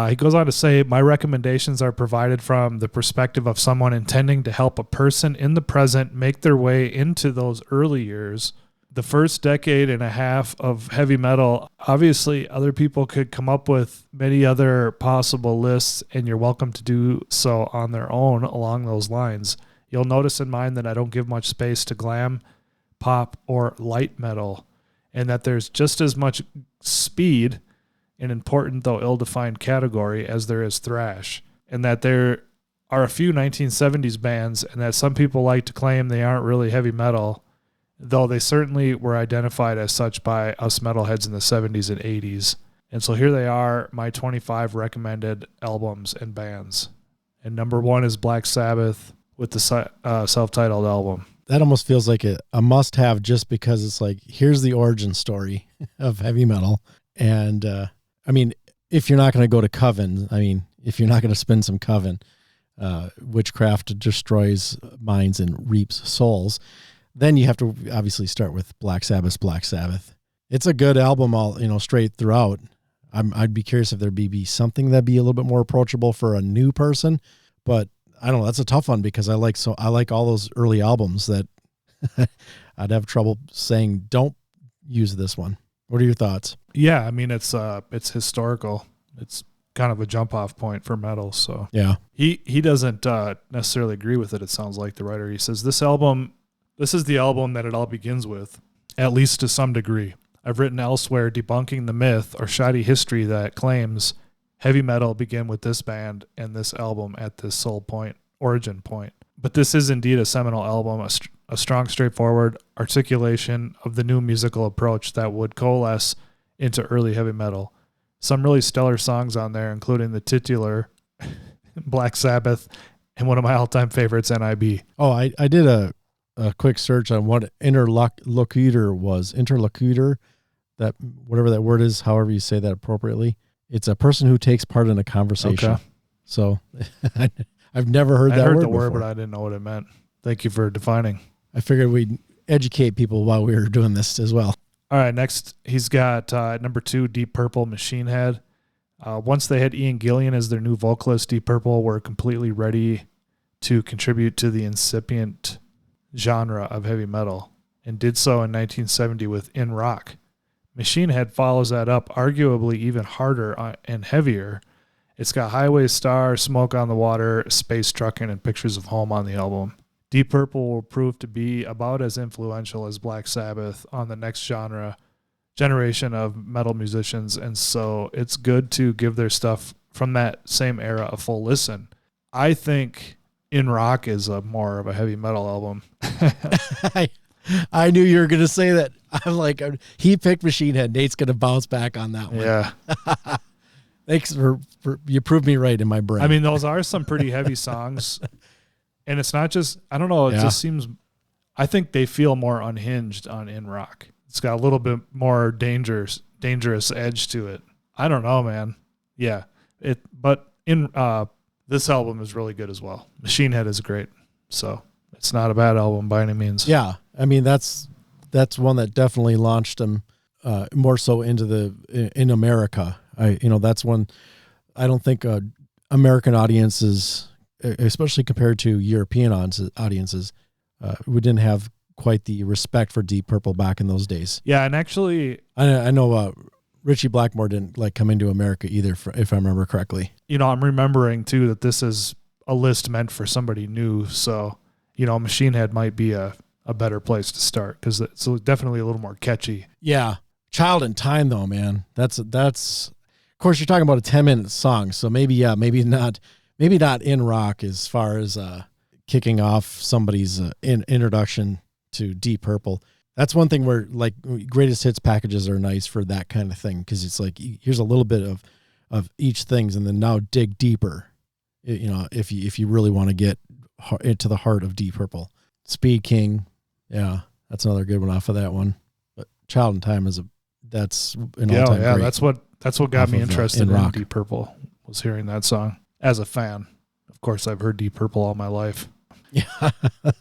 He goes on to say, my recommendations are provided from the perspective of someone intending to help a person in the present make their way into those early years. The first decade and a half of heavy metal, obviously other people could come up with many other possible lists, and you're welcome to do so on their own along those lines. You'll notice in mine that I don't give much space to glam, pop, or light metal, and that there's just as much speed, an important though ill-defined category, as there is thrash, and that there are a few 1970s bands, and that some people like to claim they aren't really heavy metal, though they certainly were identified as such by us metalheads in the 70s and 80s. And so here they are, my 25 recommended albums and bands. And number 1 is Black Sabbath with the self-titled album. That almost feels like a must-have, just because it's like, here's the origin story of heavy metal. And, I mean, if you're not going to go to Coven, if you're not going to spin some Coven, witchcraft destroys minds and reaps souls, then you have to obviously start with Black Sabbath's Black Sabbath. It's a good album all, straight throughout. I'd be curious if there'd be something that'd be a little bit more approachable for a new person, but I don't know. That's a tough one, because I like all those early albums that I'd have trouble saying, don't use this one. What are your thoughts? Yeah, it's historical. It's kind of a jump off point for metal. So yeah, he doesn't necessarily agree with it. It sounds like the writer. He says this is the album that it all begins with, at least to some degree. I've written elsewhere debunking the myth or shoddy history that claims heavy metal began with this band and this album at this origin point. But this is indeed a seminal album, a strong, straightforward articulation of the new musical approach that would coalesce into early heavy metal. Some really stellar songs on there, including the titular Black Sabbath and one of my all-time favorites, NIB. Oh, I did a quick search on what interlocutor was. Interlocutor, that whatever that word is, however you say that appropriately. It's a person who takes part in a conversation. Okay. So I've never heard that word. I heard the word, but I didn't know what it meant. Thank you for defining. I figured we'd educate people while we were doing this as well. All right, next he's got number 2, Deep Purple, Machine Head. Once they had Ian Gillan as their new vocalist, Deep Purple were completely ready to contribute to the incipient genre of heavy metal, and did so in 1970 with In Rock. Machine Head follows that up arguably even harder and heavier. It's got Highway Star, Smoke on the Water, Space Truckin', and Pictures of Home on the album. Deep Purple will prove to be about as influential as Black Sabbath on the next generation of metal musicians, and so it's good to give their stuff from that same era a full listen. I think In Rock is more of a heavy metal album. I knew you were going to say that. I'm like, he picked Machine Head. Nate's going to bounce back on that one. Yeah. Thanks for you proved me right in my brain. Those are some pretty heavy songs. And it's not just, I don't know, it just seems, I think they feel more unhinged on In Rock. It's got a little bit more dangerous edge to it. I don't know, man. Yeah. But this album is really good as well. Machine Head is great. So it's not a bad album by any means. Yeah. That's one that definitely launched them more so into in America. That's one I don't think American audiences, especially compared to European audiences, we didn't have quite the respect for Deep Purple back in those days. Yeah, and actually, I know Richie Blackmore didn't come into America either, if I remember correctly. I'm remembering too that this is a list meant for somebody new, so Machine Head might be a better place to start because it's definitely a little more catchy. Yeah, Child in Time though, man. That's of course you're talking about a 10-minute song, so maybe not In Rock as far as kicking off somebody's introduction to Deep Purple. That's one thing where greatest hits packages are nice for that kind of thing, because it's like, here's a little bit of each things, and then now dig deeper, if you really want to get into the heart of Deep Purple. Speed King. Yeah, that's another good one off of that one. But Child in Time that's an all-time great. That's what got me interested in rock. Deep Purple, was hearing that song as a fan. Of course, I've heard Deep Purple all my life. Yeah.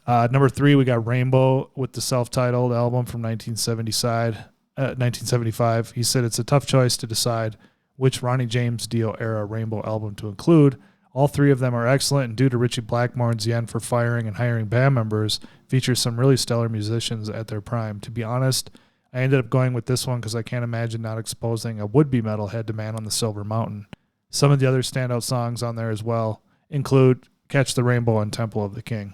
Number 3, we got Rainbow with the self-titled album from 1975. He said it's a tough choice to decide which Ronnie James Dio era Rainbow album to include. All 3 of them are excellent, and due to Richie Blackmore's yen for firing and hiring band members, features some really stellar musicians at their prime. To be honest, I ended up going with this one because I can't imagine not exposing a would-be metalhead to Man on the Silver Mountain. Some of the other standout songs on there as well include Catch the Rainbow and Temple of the King.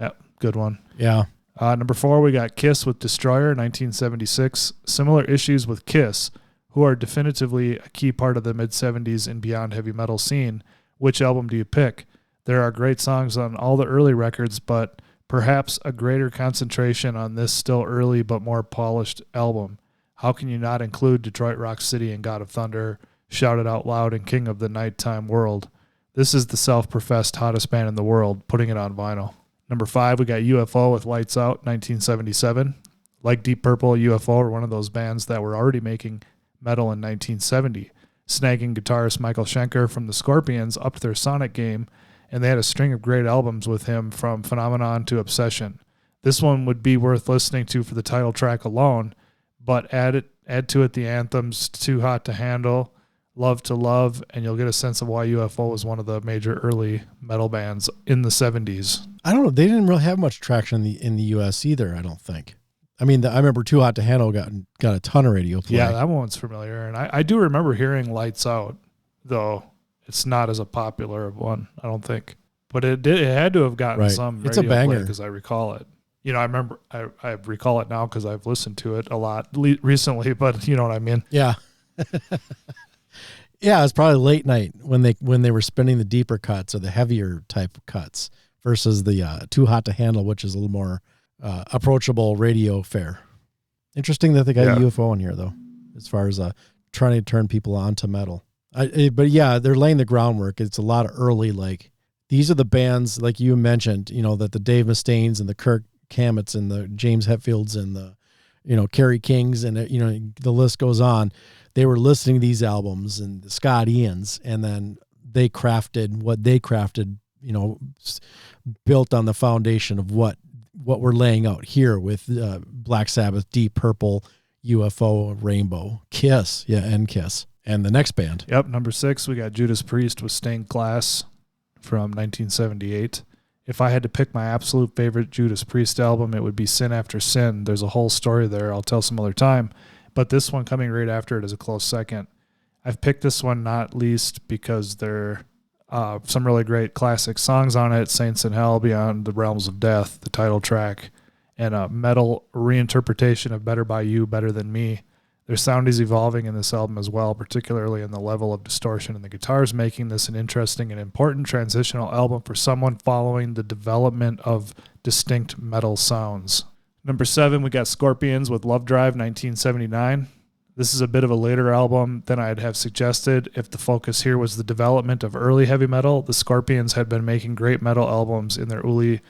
Yep, good one. Yeah. Number 4, we got Kiss with Destroyer, 1976. Similar issues with Kiss, who are definitively a key part of the mid-70s and beyond heavy metal scene. Which album do you pick? There are great songs on all the early records, but perhaps a greater concentration on this still early but more polished album. How can you not include Detroit Rock City and God of Thunder, Shout It Out Loud, and King of the Nighttime World? This is the self-professed hottest band in the world, putting it on vinyl. Number 5, we got UFO with Lights Out, 1977. Like Deep Purple, UFO were one of those bands that were already making metal in 1970, snagging guitarist Michael Schenker from the Scorpions up to their sonic game, and they had a string of great albums with him from Phenomenon to Obsession. This one would be worth listening to for the title track alone, but add to it the anthems Too Hot to Handle, Love to Love, and you'll get a sense of why UFO was one of the major early metal bands in the 70s. I don't know. They didn't really have much traction in the U.S. either, I don't think. I mean, I remember Too Hot to Handle got a ton of radio play. Yeah, that one's familiar. And I do remember hearing Lights Out, though it's not as a popular one, I don't think. But it had to have gotten some radio it's a banger because I recall it. You know, I remember, I recall it now because I've listened to it a lot recently, but you know what I mean? Yeah. Yeah, it was probably late night when they were spinning the deeper cuts or the heavier type cuts versus the Too Hot to Handle, which is a little more approachable radio fare. Interesting that they got a UFO in here, though, as far as trying to turn people on to metal. But yeah, they're laying the groundwork. It's a lot of early, like, these are the bands, like you mentioned, you know, that the Dave Mustaines and the Kirk Hammetts and the James Hetfields and the, you know, Kerry Kings and, you know, the list goes on. They were listening to these albums and the Scott Ians, and then they crafted what they crafted, you know, built on the foundation of what we're laying out here with Black Sabbath, Deep Purple, UFO, Rainbow, Kiss, and Kiss. And the next band. Yep, number 6, we got Judas Priest with Stained Glass from 1978. If I had to pick my absolute favorite Judas Priest album, it would be Sin After Sin. There's a whole story there I'll tell some other time. But this one coming right after it is a close second. I've picked this one not least because there are some really great classic songs on it. Saints in Hell, Beyond the Realms of Death, the title track, and a metal reinterpretation of Better By You, Better Than Me. Their sound is evolving in this album as well, particularly in the level of distortion in the guitars, making this an interesting and important transitional album for someone following the development of distinct metal sounds. Number 7, we got Scorpions with Love Drive, 1979. This is a bit of a later album than I'd have suggested. If the focus here was the development of early heavy metal, the Scorpions had been making great metal albums in their Uli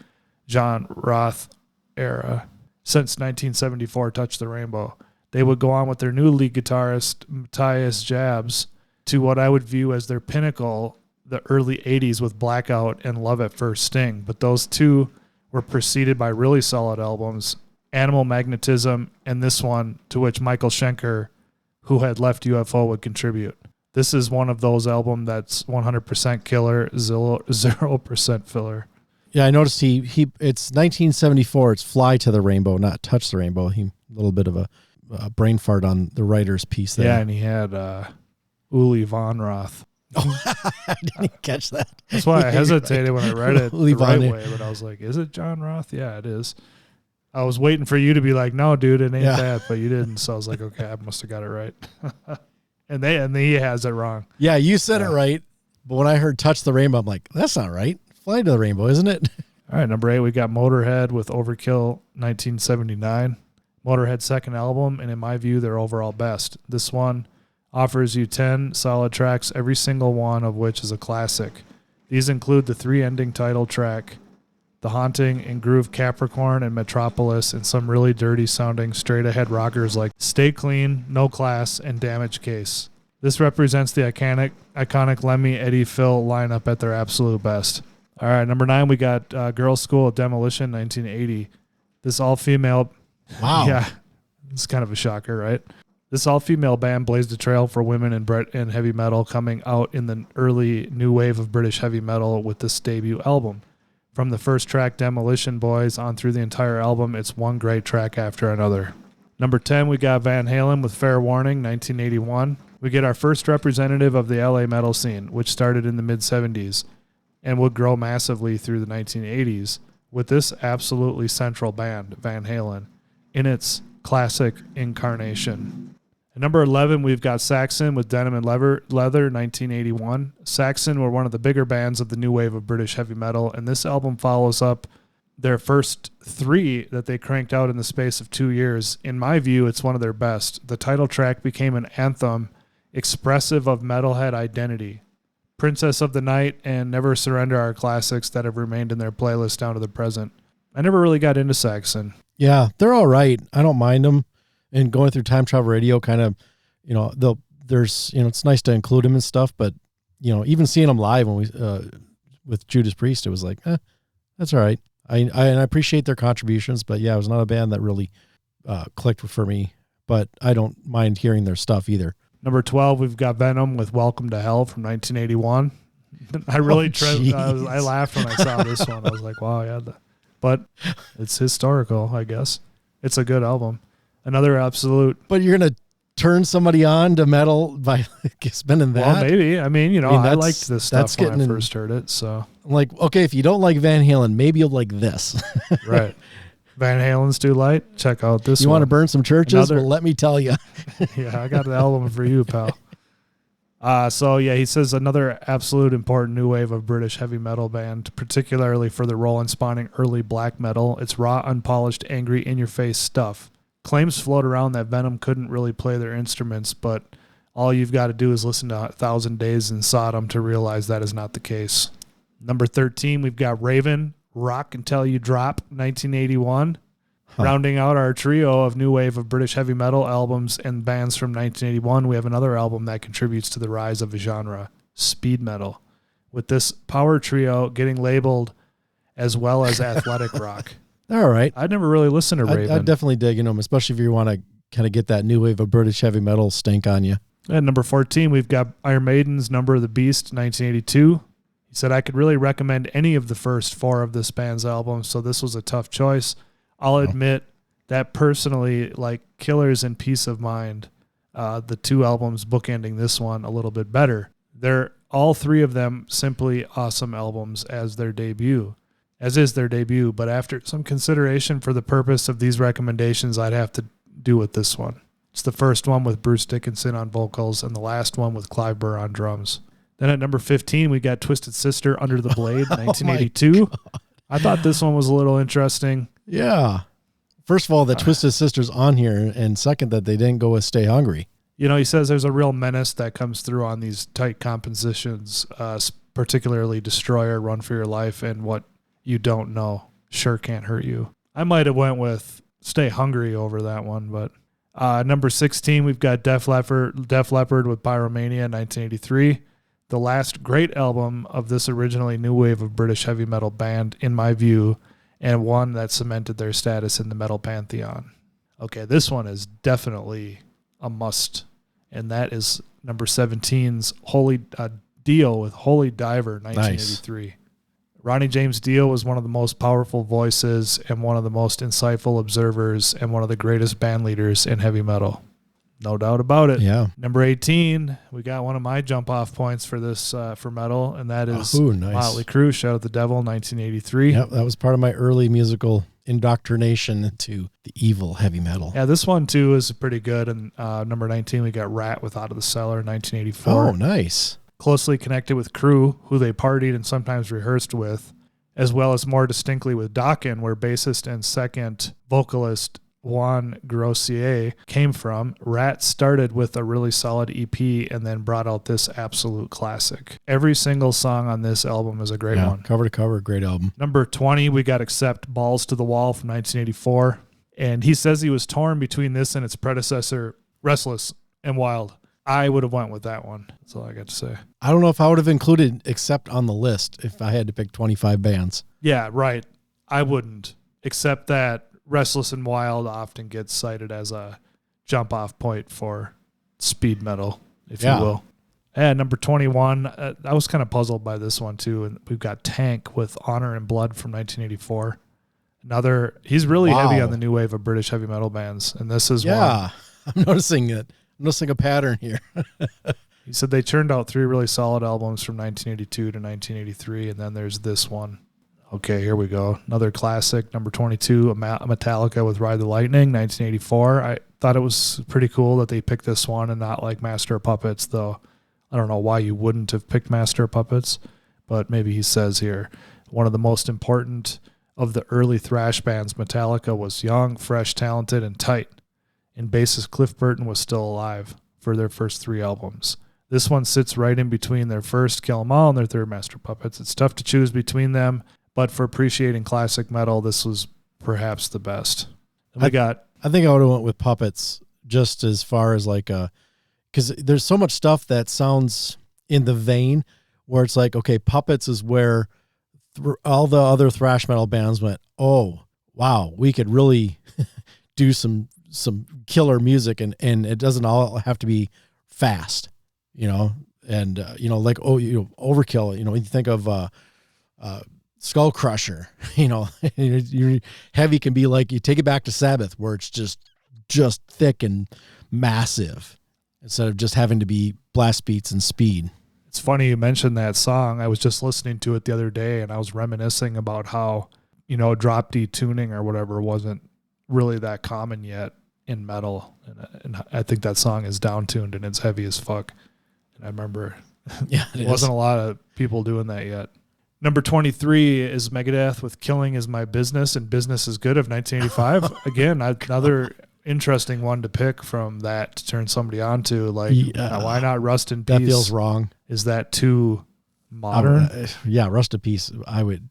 Jon Roth era since 1974 Touch the Rainbow. They would go on with their new lead guitarist, Matthias Jabs, to what I would view as their pinnacle, the early 80s with Blackout and Love at First Sting. But those two were preceded by really solid albums, Animal Magnetism and this one, to which Michael Schenker, who had left UFO, would contribute. This is one of those albums that's 100% killer, 0% filler. Yeah, I noticed it's 1974. It's Fly to the Rainbow, not Touch the Rainbow. A little bit of a brain fart on the writer's piece there. Yeah, and he had Uli Von Roth. I didn't catch that. That's why I hesitated when I read it Uli the right Von way, but I was like, is it John Roth? Yeah, it is. I was waiting for you to be like, no, dude, it ain't that, but you didn't. So I was like, okay, I must have got it right. and he has it wrong. Yeah, you said it right, but when I heard Touch the Rainbow, I'm like, that's not right. Fly to the Rainbow, isn't it? All right, number 8, we got Motorhead with Overkill, 1979. Motorhead's second album, and in my view, their overall best. This one offers you 10 solid tracks, every single one of which is a classic. These include the 3-ending title track, The Haunting, and Groove Capricorn and Metropolis, and some really dirty sounding straight ahead rockers like Stay Clean, No Class, and Damage Case. This represents the iconic Lemmy, Eddie, Phil lineup at their absolute best. All right, number 9, we got Girls' School of Demolition, 1980. This all-female... Wow. Yeah, it's kind of a shocker, right? This all-female band blazed a trail for women in heavy metal, coming out in the early new wave of British heavy metal with this debut album. From the first track, Demolition Boys, on through the entire album, it's one great track after another. Number 10, we got Van Halen with Fair Warning, 1981. We get our first representative of the LA metal scene, which started in the mid-70s and would grow massively through the 1980s with this absolutely central band, Van Halen, in its classic incarnation. At number 11, we've got Saxon with Denim and Leather, 1981. Saxon were one of the bigger bands of the new wave of British heavy metal, and this album follows up their first 3 that they cranked out in the space of 2 years. In my view, it's one of their best. The title track became an anthem expressive of metalhead identity. Princess of the Night and Never Surrender are classics that have remained in their playlist down to the present. I never really got into Saxon. Yeah, they're all right. I don't mind them. And going through Time Travel Radio, kind of, there's, it's nice to include them and stuff, but, even seeing them live when we, with Judas Priest, it was like, that's all right. I appreciate their contributions, but yeah, it was not a band that really clicked for me, but I don't mind hearing their stuff either. Number 12, we've got Venom with Welcome to Hell from 1981. I really I laughed when I saw this one. I was like, wow, yeah. But it's historical, I guess. It's a good album. Another absolute. But you're going to turn somebody on to metal by spending that? Well, maybe. I liked this stuff when I first heard it. So I'm like, okay, if you don't like Van Halen, maybe you'll like this. Right. Van Halen's Too Light. Check out this one. You want to burn some churches? Well, let me tell you. Yeah, I got the album for you, pal. He says another absolute important new wave of British heavy metal band, particularly for the role in spawning early black metal. It's raw, unpolished, angry, in-your-face stuff. Claims float around that Venom couldn't really play their instruments, but all you've got to do is listen to 1,000 Days in Sodom to realize that is not the case. Number 13, we've got Raven, Rock Until You Drop, 1981. Rounding out our trio of new wave of British heavy metal albums and bands from 1981, we have another album that contributes to the rise of a genre, speed metal, with this power trio getting labeled as well as athletic rock. All right. I'd never really listened to Raven. I definitely dig them, especially if you want to kind of get that new wave of British heavy metal stink on you. At number 14, we've got Iron Maiden's Number of the Beast, 1982. He said, I could really recommend any of the first 4 of this band's albums, so this was a tough choice. I'll admit that personally, like Killers and Peace of Mind, the 2 albums bookending this one a little bit better. They're all 3 of them simply awesome albums as is their debut. But after some consideration for the purpose of these recommendations, I'd have to do with this one. It's the first one with Bruce Dickinson on vocals and the last one with Clive Burr on drums. Then at number 15, we got Twisted Sister, Under the Blade, 1982. I thought this one was a little interesting. Yeah. First of all, the Twisted Sister's on here, and second, that they didn't go with Stay Hungry. He says there's a real menace that comes through on these tight compositions, particularly Destroyer, Run for Your Life, and What You Don't Know Sure Can't Hurt You. I might have went with Stay Hungry over that one, but number 16, we've got Def Leppard with Pyromania, 1983. The last great album of this originally new wave of British heavy metal band, in my view, and one that cemented their status in the metal pantheon. Okay, this one is definitely a must, and that is number 17's Dio with Holy Diver, 1983. Nice. Ronnie James Dio was one of the most powerful voices and one of the most insightful observers and one of the greatest band leaders in heavy metal. No doubt about it. Yeah. Number 18, we got one of my jump-off points for this for metal, and that is nice. Motley Crue, Shout at the Devil, 1983. Yep, that was part of my early musical indoctrination to the evil heavy metal. Yeah, this one, too, is pretty good. And number 19, we got Rat with Out of the Cellar, 1984. Oh, nice. Closely connected with Crue, who they partied and sometimes rehearsed with, as well as more distinctly with Dokken, where bassist and second vocalist Juan Grossier came from. Rat started with a really solid EP and then brought out this absolute classic. Every single song on this album is a great one. Cover to cover, great album. Number 20, we got Accept Balls to the Wall from 1984. And he says he was torn between this and its predecessor, Restless and Wild. I would have went with that one. That's all I got to say. I don't know if I would have included Accept on the list if I had to pick 25 bands. Yeah, right. I wouldn't. Except that Restless and Wild often gets cited as a jump-off point for speed metal, if you will. And number 21, I was kind of puzzled by this one, too. And we've got Tank with Honor and Blood from 1984. He's really heavy on the new wave of British heavy metal bands. And this is one. Yeah, I'm noticing it. I'm noticing a pattern here. He said they churned out 3 really solid albums from 1982 to 1983, and then there's this one. Okay, here we go. Another classic, number 22, Metallica with Ride the Lightning, 1984. I thought it was pretty cool that they picked this one and not like Master of Puppets, though I don't know why you wouldn't have picked Master of Puppets, but maybe he says here, one of the most important of the early thrash bands, Metallica was young, fresh, talented, and tight, and bassist Cliff Burton was still alive for their first 3 albums. This one sits right in between their first Kill 'Em All and their third Master of Puppets. It's tough to choose between them, but for appreciating classic metal, this was perhaps the best. And I think I would have went with Puppets just as far as like because there's so much stuff that sounds in the vein where it's like, okay, Puppets is where all the other thrash metal bands went, oh, wow, we could really do some killer music and it doesn't all have to be fast, and, like, Overkill, you think of Skull Crusher, heavy can be like, you take it back to Sabbath where it's just thick and massive instead of just having to be blast beats and speed. It's funny you mentioned that song. I was just listening to it the other day and I was reminiscing about how, drop D tuning or whatever wasn't really that common yet in metal. And I think that song is down-tuned and it's heavy as fuck. And I remember it wasn't a lot of people doing that yet. Number 23 is Megadeth with Killing Is My Business and Business Is Good of 1985. Again, another interesting one to pick from that to turn somebody on to. Like, why not Rust in Peace? That feels wrong. Is that too modern? Rust in Peace. I would,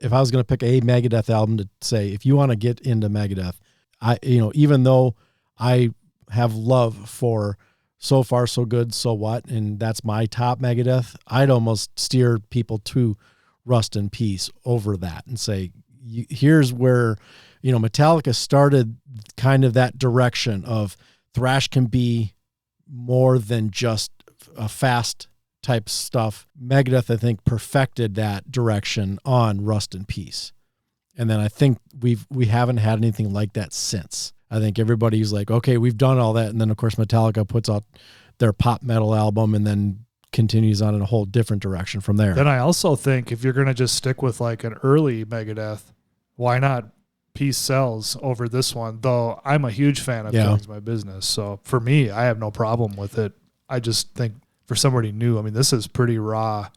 if I was going to pick a Megadeth album to say, if you want to get into Megadeth, even though I have love for So Far, So Good, So What, and that's my top Megadeth, I'd almost steer people to Rust in Peace over that and say, here's where, Metallica started kind of that direction of thrash can be more than just a fast type stuff. Megadeth, I think, perfected that direction on Rust in Peace. And then I think we haven't had anything like that since. I think everybody's like, okay, we've done all that. And then of course Metallica puts out their pop metal album and then continues on in a whole different direction from there. Then I also think if you're going to just stick with like an early Megadeth, why not Peace Sells over this one? Though I'm a huge fan of Killing's My Business. So for me, I have no problem with it. I just think for somebody new, this is pretty raw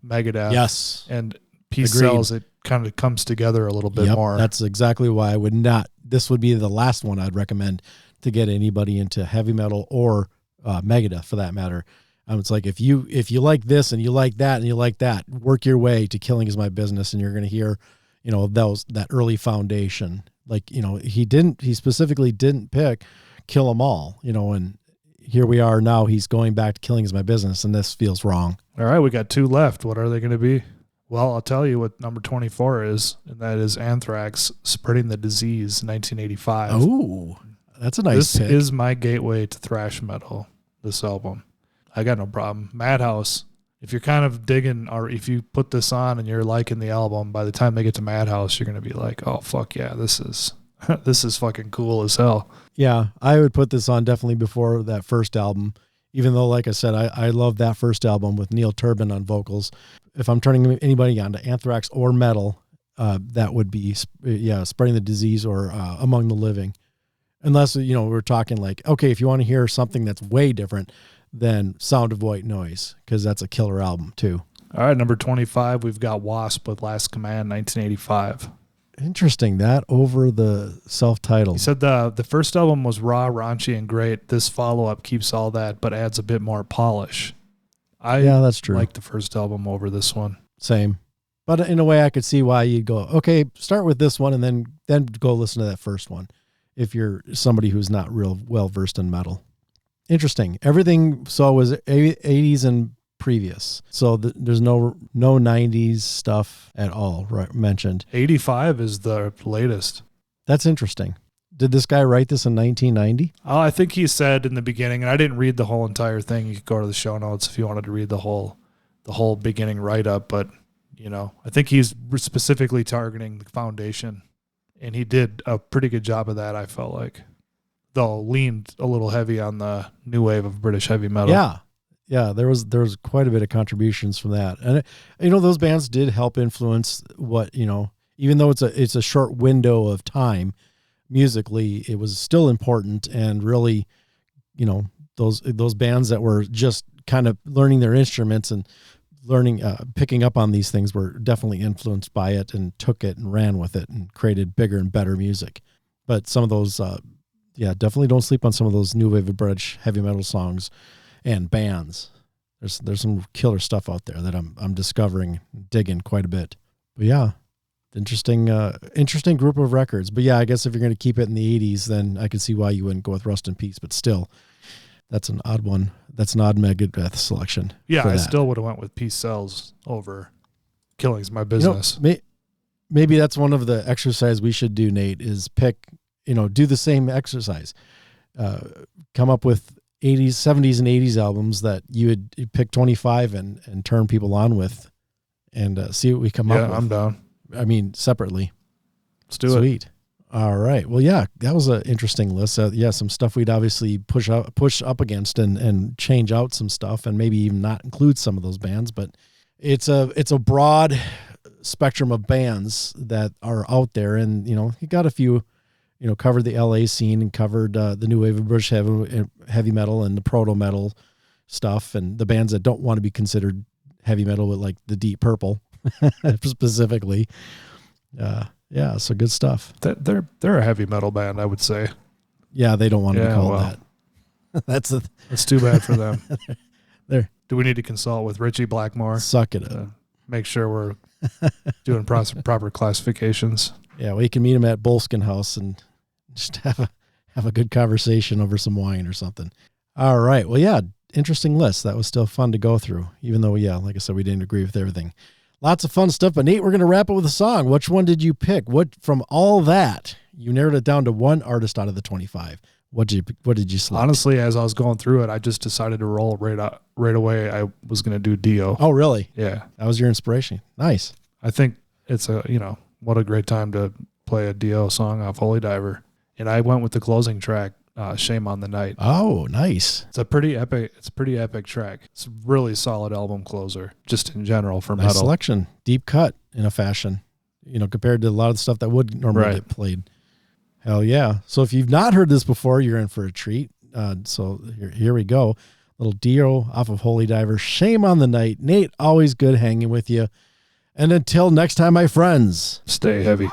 Megadeth. Yes. And Peace Sells, it kind of comes together a little bit more. That's exactly why I would not. This would be the last one I'd recommend to get anybody into heavy metal or Megadeth for that matter. It's like if you like this and you like that and you like that, work your way to Killing Is My Business, and you're going to hear, that early foundation. Like, he specifically didn't pick Kill 'Em All, and here we are now. He's going back to Killing Is My Business, and this feels wrong. All right, we got 2 left. What are they going to be? Well, I'll tell you what number 24 is, and that is Anthrax, Spreading the Disease, 1985. Oh, that's a nice pick. This is my gateway to thrash metal, this album. I got no problem. Madhouse, if you're kind of digging, or if you put this on and you're liking the album, by the time they get to Madhouse, you're going to be like, oh, fuck yeah, this is fucking cool as hell. Yeah, I would put this on definitely before that first album, even though, like I said, I love that first album with Neil Turbin on vocals. If I'm turning anybody on to Anthrax or metal, that would be, Spreading the Disease or Among the Living. Unless, we're talking like, okay, if you want to hear something that's way different than Sound of White Noise, because that's a killer album too. All right, number 25, we've got W.A.S.P with Last Command, 1985. Interesting. That over the self-titled. He said the first album was raw, raunchy, and great. This follow-up keeps all that, but adds a bit more polish. Yeah, that's true. I like the first album over this one. Same. But in a way, I could see why you'd go, okay, start with this one and then go listen to that first one if you're somebody who's not real well-versed in metal. Interesting. Everything was 80s and previous. So there's no 90s stuff at all mentioned. 85 is the latest. That's interesting. Did this guy write this in 1990? I think he said in the beginning, and I didn't read the whole entire thing. You could go to the show notes if you wanted to read the whole beginning write-up, but I think he's specifically targeting the foundation, and he did a pretty good job of that, I felt like. Though leaned a little heavy on the new wave of British heavy metal. Yeah, there was quite a bit of contributions from that. And those bands did help influence what, even though it's a short window of time, musically it was still important, and really, those bands that were just kind of learning their instruments and learning, picking up on these things were definitely influenced by it and took it and ran with it and created bigger and better music. But some of those, definitely don't sleep on some of those new wave of British heavy metal songs and bands. There's some killer stuff out there that I'm discovering, digging quite a bit. But yeah, interesting group of records. But yeah, I guess if you're going to keep it in the 80s, then I can see why you wouldn't go with Rust in Peace. But still, that's an odd one. That's an odd Megadeth selection. Yeah, I still would have went with Peace Sells over Killing's My Business. Maybe that's one of the exercise we should do, Nate, is pick, do the same exercise. Come up with 80s, 70s, and 80s albums that you'd pick 25 and turn people on with, and see what we come up with. Yeah, I'm down. I mean, separately. Let's do it. Sweet. All right. Well, yeah, that was an interesting list. Some stuff we'd obviously push up against and change out some stuff, and maybe even not include some of those bands. But it's a broad spectrum of bands that are out there, and you got a few. Covered the LA scene and covered the new wave of British heavy metal and the proto metal stuff, and the bands that don't want to be considered heavy metal, with like the Deep Purple specifically. So good stuff. They're a heavy metal band, I would say. Yeah, they don't want to be called that. That's too bad for them. There. Do we need to consult with Richie Blackmore? Suck it up. Make sure we're doing proper classifications. Yeah, well, you can meet him at Bolskin House and just have a good conversation over some wine or something. All right. Well, yeah, interesting list. That was still fun to go through, even though, like I said, we didn't agree with everything. Lots of fun stuff. But Nate, we're going to wrap it with a song. Which one did you pick? What from all that, you narrowed it down to one artist out of the 25. What did you select? Honestly, as I was going through it, I just decided to roll right away. I was going to do Dio. Oh, really? Yeah. That was your inspiration. Nice. I think it's what a great time to play a Dio song off Holy Diver. And I went with the closing track, Shame on the Night. Oh, nice. It's a pretty epic track. It's a really solid album closer, just in general for nice metal. Selection. Deep cut in a fashion, compared to a lot of the stuff that would normally get played. Hell yeah. So if you've not heard this before, you're in for a treat. So here we go. Little Dio off of Holy Diver, Shame on the Night. Nate, always good hanging with you. And until next time, my friends, stay heavy.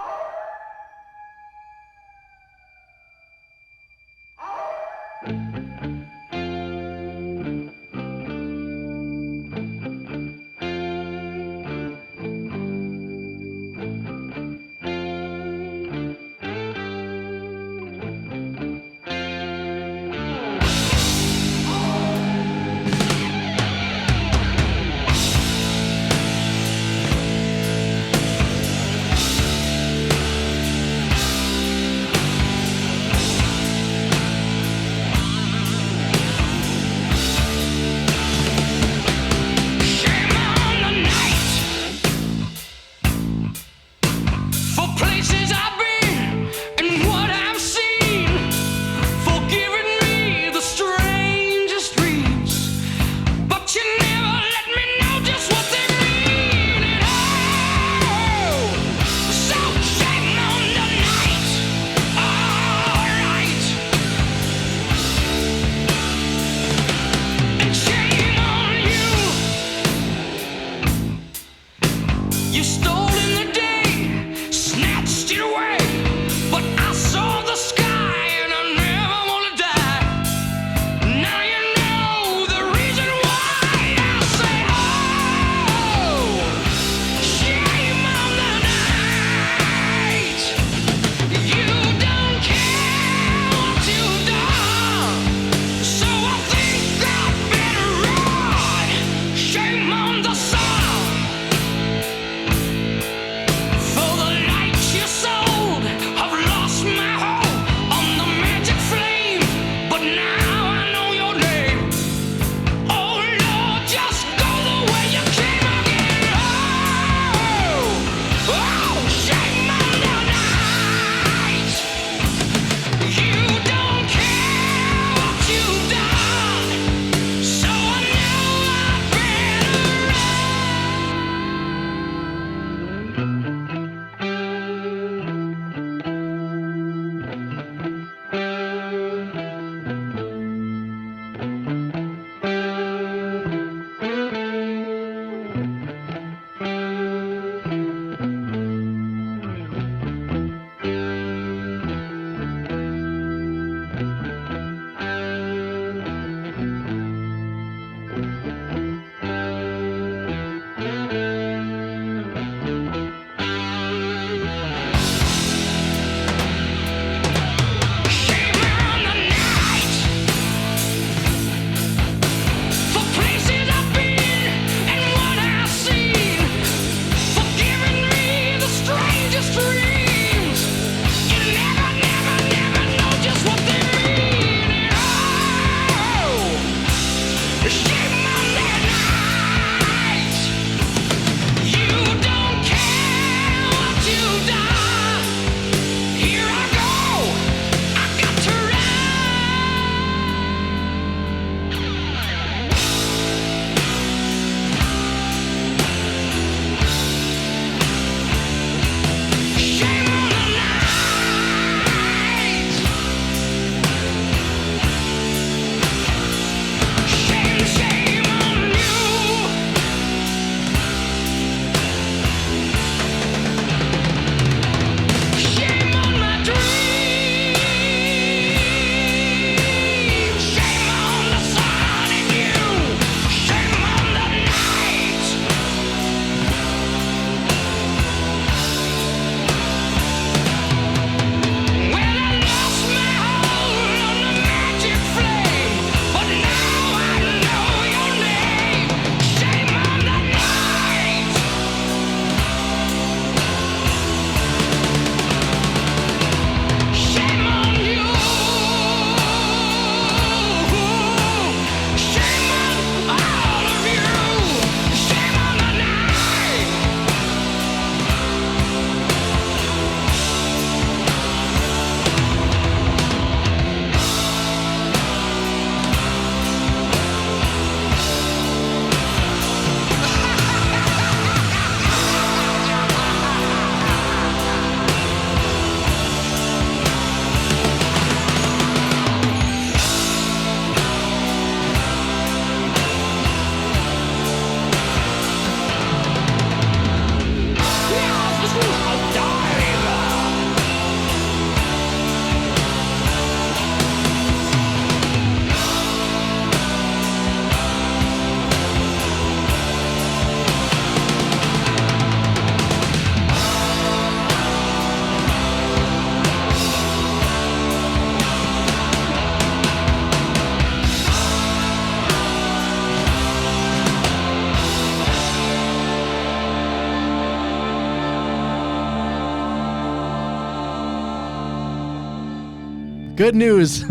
Good news.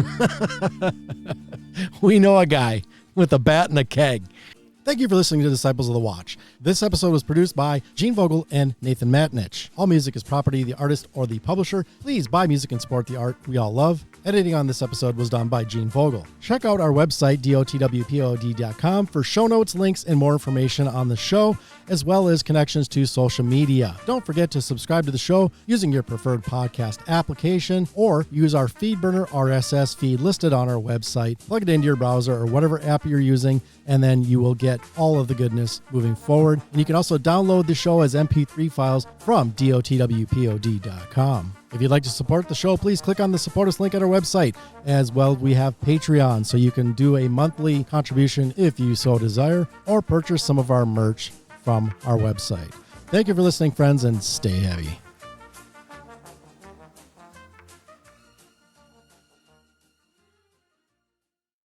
We know a guy with a bat and a keg. Thank you for listening to Disciples of the Watch. This episode was produced by Gene Vogel and Nathan Matnich. All music is property of the artist or the publisher. Please buy music and support the art we all love. Editing on this episode was done by Gene Vogel. Check out our website, DotWpod.com, for show notes, links, and more information on the show, as well as connections to social media. Don't forget to subscribe to the show using your preferred podcast application, or use our FeedBurner RSS feed listed on our website. Plug it into your browser or whatever app you're using, and then you will get all of the goodness moving forward. And you can also download the show as MP3 files from DotWpod.com. If you'd like to support the show, please click on the support us link at our website. As well, we have Patreon, so you can do a monthly contribution if you so desire, or purchase some of our merch from our website. Thank you for listening, friends, and stay heavy.